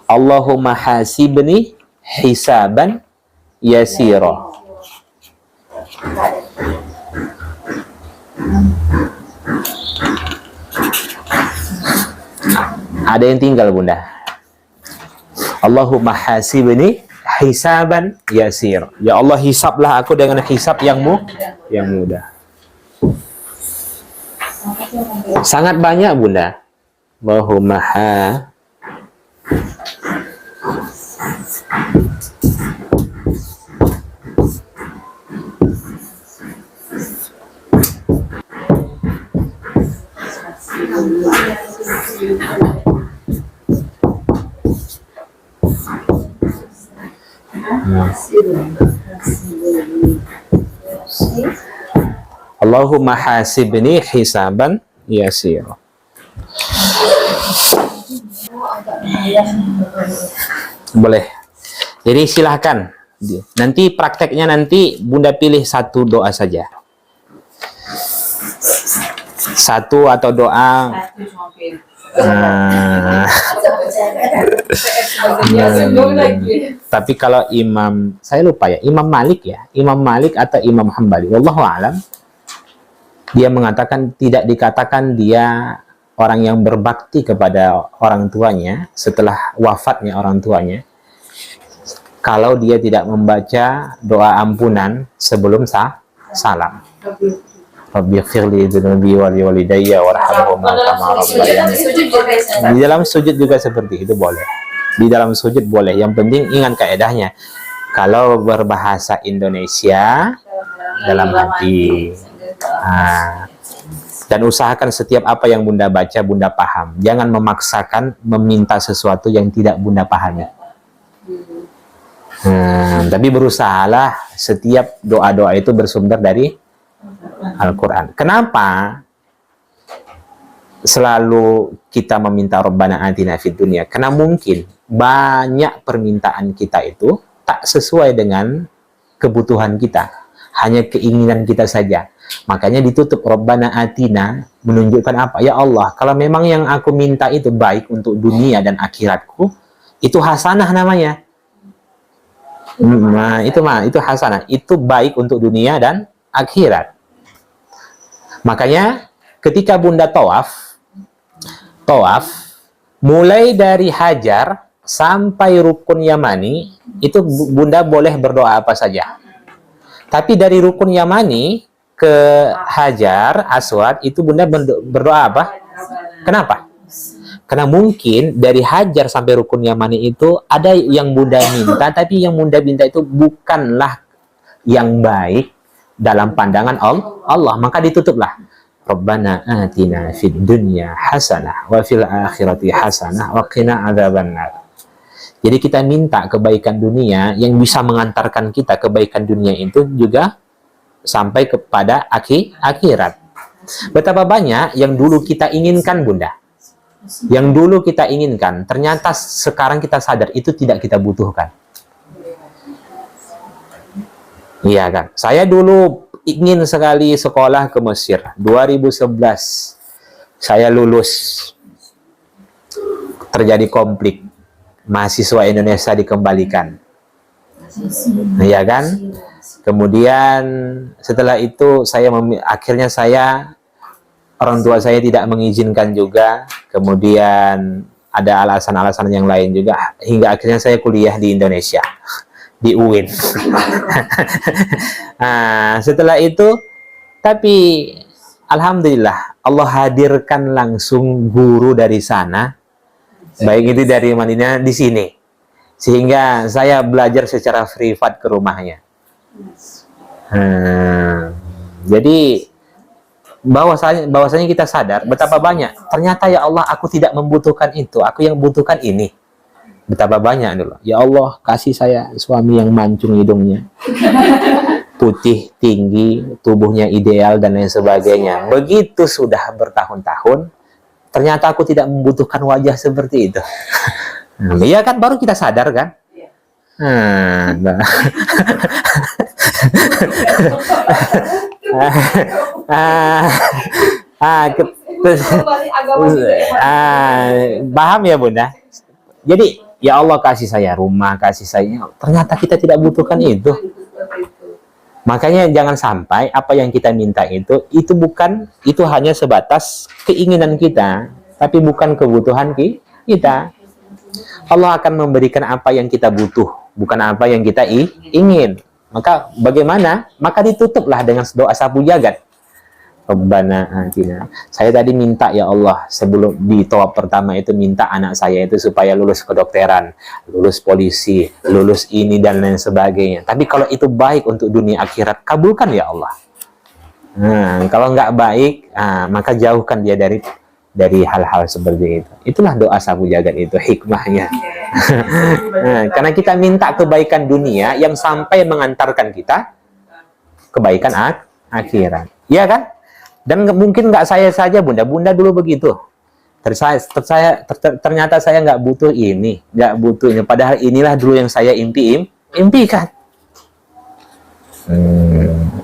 Allahumma hasibni hisaban yasira. Ada yang tinggal Bunda. Allahumma hasibni hisaban yasir. Ya Allah, hisablah aku dengan hisab yang mudah. Sangat banyak Bunda. Allahumma Allahumma hasibni hisaban yasira. Boleh. Jadi silahkan. Nanti prakteknya nanti Bunda pilih satu doa saja. Satu atau doa. Tapi kalau Imam, saya lupa ya, Imam Malik atau Imam Hambali, wallahu a'lam, dia mengatakan tidak dikatakan dia orang yang berbakti kepada orang tuanya setelah wafatnya orang tuanya kalau dia tidak membaca doa ampunan sebelum salam. Rabbighfirli dzunubi wali walidayya warhamhuma kama rabbayani. Di dalam sujud juga seperti itu boleh. Di dalam sujud boleh. Yang penting ingat kaedahnya. Kalau berbahasa Indonesia dalam hati. Dan usahakan setiap apa yang Bunda baca Bunda paham. Jangan memaksakan meminta sesuatu yang tidak Bunda pahami. Tapi berusahalah setiap doa-doa itu bersumber dari Al-Quran. Kenapa selalu kita meminta Rabbana atina fid dunya? Karena mungkin banyak permintaan kita itu tak sesuai dengan kebutuhan kita, hanya keinginan kita saja. Makanya ditutup Rabbana atina, menunjukkan apa? Ya Allah, kalau memang yang aku minta itu baik untuk dunia dan akhiratku, itu hasanah namanya. Itu hasanah, itu baik untuk dunia dan akhirat. Makanya ketika Bunda tawaf, mulai dari Hajar sampai Rukun Yamani, itu Bunda boleh berdoa apa saja. Tapi dari Rukun Yamani ke Hajar Aswad, itu Bunda berdoa apa? Kenapa? Karena mungkin dari Hajar sampai Rukun Yamani itu ada yang Bunda minta, tapi yang Bunda minta itu bukanlah yang baik dalam pandangan Allah. Maka ditutuplah. Rabbana atina fid dunya hasanah wa fil akhirati hasanah wa qina adzabannar. Jadi kita minta kebaikan dunia yang bisa mengantarkan kita kebaikan dunia itu juga sampai kepada akhirat. Betapa banyak yang dulu kita inginkan, Bunda. Yang dulu kita inginkan, ternyata sekarang kita sadar itu tidak kita butuhkan. Iya kan? Saya dulu ingin sekali sekolah ke Mesir. 2011 saya lulus. Terjadi konflik. Mahasiswa Indonesia dikembalikan. Iya kan? Kemudian setelah itu akhirnya orang tua saya tidak mengizinkan juga. Kemudian ada alasan-alasan yang lain juga hingga akhirnya saya kuliah di Indonesia di UIN. Nah, setelah itu tapi alhamdulillah Allah hadirkan langsung guru dari sana, baik itu dari Madinah di sini, sehingga saya belajar secara privat ke rumahnya. Jadi bahwasanya kita sadar betapa banyak ternyata ya Allah aku tidak membutuhkan itu, aku yang butuhkan ini. Betapa banyak dulu. Ya Allah kasih saya suami yang mancung hidungnya, putih, tinggi, tubuhnya ideal dan lain sebagainya. Begitu sudah bertahun-tahun ternyata aku tidak membutuhkan wajah seperti itu. Iya kan, baru kita sadar kan. Paham ya Bunda? Jadi ya Allah kasih saya rumah, kasih saya, ternyata kita tidak butuhkan itu. Makanya jangan sampai apa yang kita minta itu hanya sebatas keinginan kita, tapi bukan kebutuhan kita. Allah akan memberikan apa yang kita butuh, bukan apa yang kita ingin. Maka bagaimana? Maka ditutuplah dengan doa sapu jagat. Rabbana atina. Saya tadi minta ya Allah, sebelum di tawaf pertama itu minta anak saya itu supaya lulus kedokteran, lulus polisi, lulus ini dan lain sebagainya. Tapi kalau itu baik untuk dunia akhirat, kabulkan ya Allah. Kalau nggak baik, maka jauhkan dia dari hal-hal seperti itu. Itulah doa sapu jagat itu hikmahnya. Karena kita minta kebaikan dunia yang sampai mengantarkan kita kebaikan akhirat. Iya kan? Dan mungkin nggak saya saja Bunda dulu begitu. Ternyata saya nggak butuh ini, nggak butuh ini. Padahal inilah dulu yang saya impikan.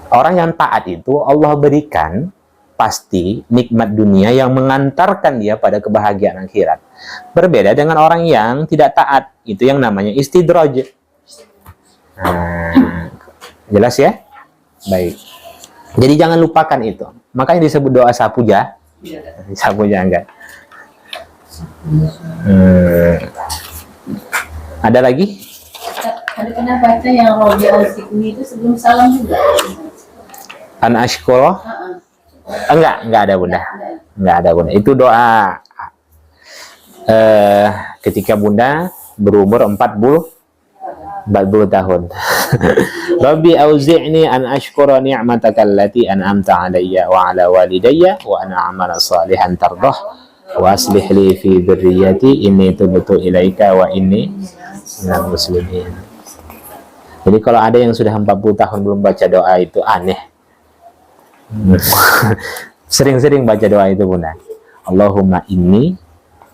Orang yang taat itu Allah berikan pasti nikmat dunia yang mengantarkan dia pada kebahagiaan akhirat. Berbeda dengan orang yang tidak taat, itu yang namanya istidraj. Jelas ya? Baik. Jadi jangan lupakan itu. Makanya disebut doa sapu jagat. Ada lagi?
Ada pernah baca yang Robi Al-Sikni itu sebelum salam juga?
An ashkuro? Enggak ada Bunda. Enggak ada Bunda. Itu doa ketika Bunda berumur 40 tahun. Rabbi auzi'ni an ashkura ni'mataka allati an'amta 'alayya wa 'ala walidayya wa an a'mala salihan tardah wa aslih li fi dzurriyyati inni tubtu ilaika wa inni minal muslimin. Jadi kalau ada yang sudah 40 tahun belum baca doa itu aneh. Sering-sering baca doa itu Bunda. Allahumma inni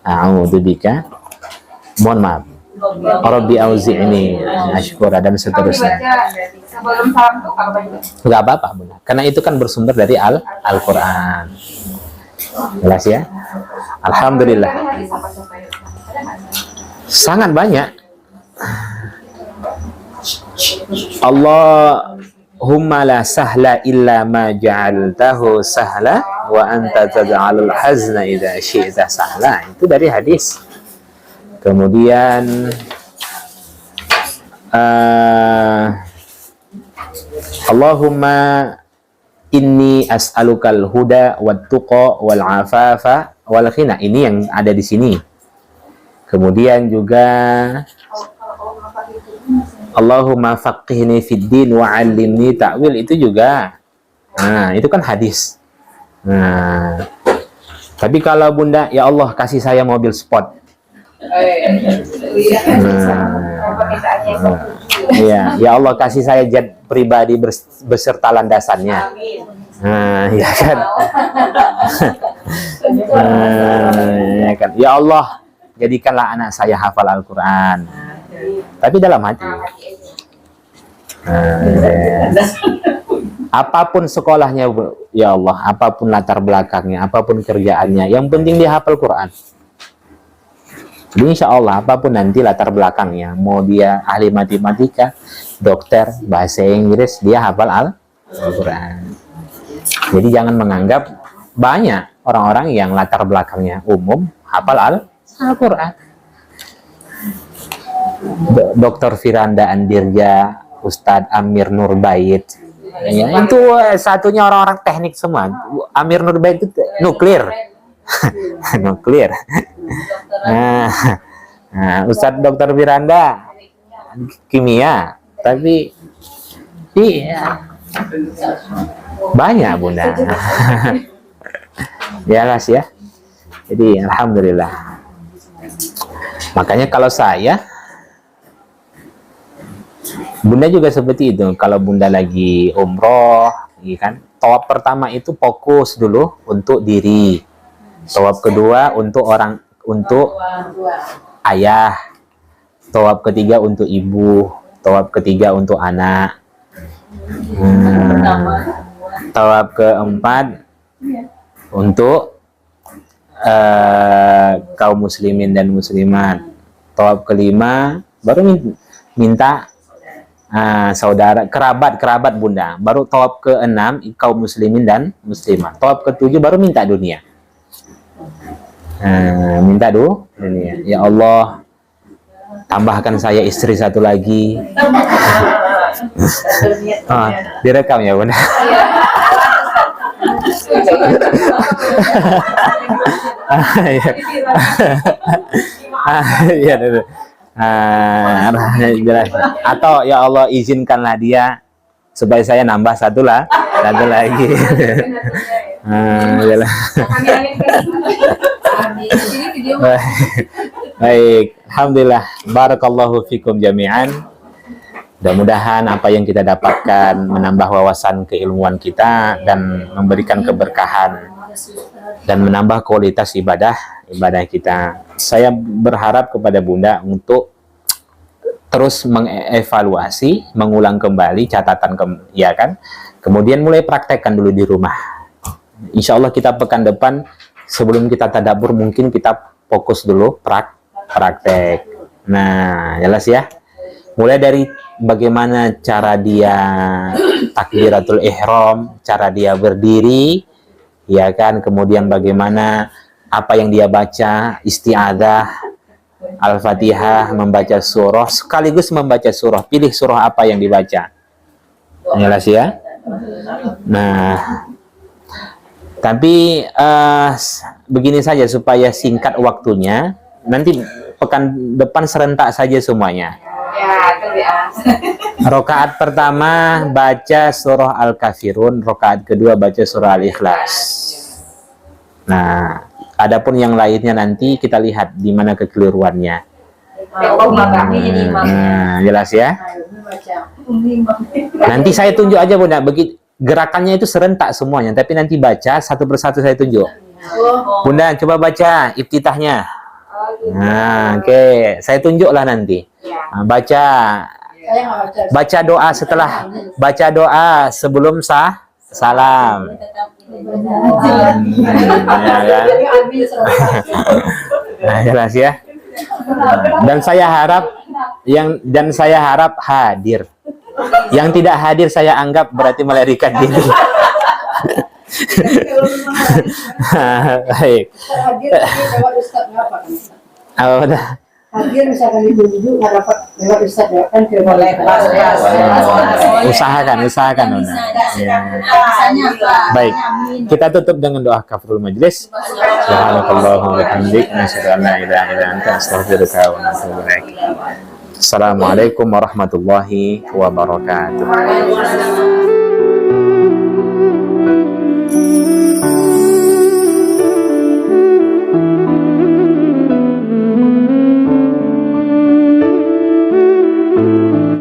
a'udzubika, mohon maaf, Rabbi auzi'ni ashkura dan seterusnya.
Sebelum salam tuh apa baca?
Enggak apa-apa Bunda, karena itu kan bersumber dari Al-Qur'an. Jelas ya? Alhamdulillah. Sangat banyak. Allahumma la sahla illa ma ja'altahu sahla wa anta taj'alul hazna idza syi'ta sahla. Itu dari hadis. Kemudian Allahumma inni as'alukal huda wat tuqa wal afafa wal ghina. Ini yang ada di sini. Kemudian juga Allahumma faqihni fid din wa 'allimni ta'wil, itu juga. Nah, itu kan hadis. Nah, tapi kalau Bunda, ya Allah kasih saya mobil sport. Iya, ya Allah kasih saya jet pribadi beserta landasannya. Nah, ya kan. Ya kan. Ya Allah, jadikanlah anak saya hafal Al-Quran. Tapi dalam hati. Apapun sekolahnya, ya Allah, apapun latar belakangnya, apapun kerjaannya, yang penting dia hafal Quran. Jadi insya Allah apapun nanti latar belakangnya, mau dia ahli matematika, dokter, bahasa Inggris, dia hafal Al-Quran. Jadi jangan menganggap banyak orang-orang yang latar belakangnya umum hafal Al-Quran. Dr. Firanda Andirja, Ustadz Amir Nurbait, ya, itu satunya orang-orang teknik semua. Amir Nurbait itu nuklir. Nuklir. Nah, Ustadz Dr. Firanda kimia, tapi iya banyak Bunda. Jelas ya. Jadi alhamdulillah. Makanya kalau saya, Bunda juga seperti itu. Kalau Bunda lagi umroh, ya kan, tawaf pertama itu fokus dulu untuk diri. Tawaf kedua untuk ayah. Tawaf ketiga untuk ibu. Tawaf ketiga untuk anak. Tawaf keempat untuk kaum muslimin dan muslimat. Tawaf kelima baru minta saudara, kerabat Bunda. Baru tawaf ke-6 kaum muslimin dan muslimat. Tawaf ke-7 baru minta dunia. Minta dunia. Ya Allah, tambahkan saya istri satu lagi. Direkam ya Bunda. Iya. Jelas. Atau ya Allah izinkanlah dia supaya saya nambah satu lagi. Baik, alhamdulillah, barakallahu fikum jami'an. Mudah-mudahan apa yang kita dapatkan menambah wawasan keilmuan kita dan memberikan keberkahan dan menambah kualitas ibadah kita. Saya berharap kepada Bunda untuk terus mengevaluasi, mengulang kembali catatan, ya kan? Kemudian mulai praktekkan dulu di rumah. Insya Allah kita pekan depan sebelum kita tadabbur mungkin kita fokus dulu praktek. Nah, jelas ya. Mulai dari bagaimana cara dia takbiratul ihram, cara dia berdiri, ya kan? Kemudian bagaimana apa yang dia baca, isti'adzah, Al-Fatihah, membaca surah, sekaligus membaca surah. Pilih surah apa yang dibaca. Jelas ya? Nah, tapi begini saja supaya singkat waktunya. Nanti pekan depan serentak saja semuanya. Rakaat pertama baca surah Al-Kafirun, rakaat kedua baca surah Al-Ikhlas. Nah, adapun yang lainnya nanti kita lihat di mana kekeliruannya. Jelas ya? Nanti saya tunjuk aja Bunda, begitu gerakannya itu serentak semuanya, tapi nanti baca satu persatu saya tunjuk. Bunda coba baca iftitahnya. Nah, oke, saya tunjuklah nanti. Nah, baca doa setelah baca doa sebelum salam. Nah, jelas ya. Dan saya harap hadir. Yang tidak hadir saya anggap berarti melarikan diri. Baik.
Akhir misalkan ditunjuk nggak dapat lewat Ustaz ya kan ke
Boleh kelas.
Usahakan Nona. Ya.
Rasanya apa?
Baik, kita tutup dengan doa kafaratul majelis. Subhanakallahumma wa bihamdik, asyhadu an la ilaha illa anta, astaghfiruka wa atubu ilaik. Assalamualaikum warahmatullahi wabarakatuh.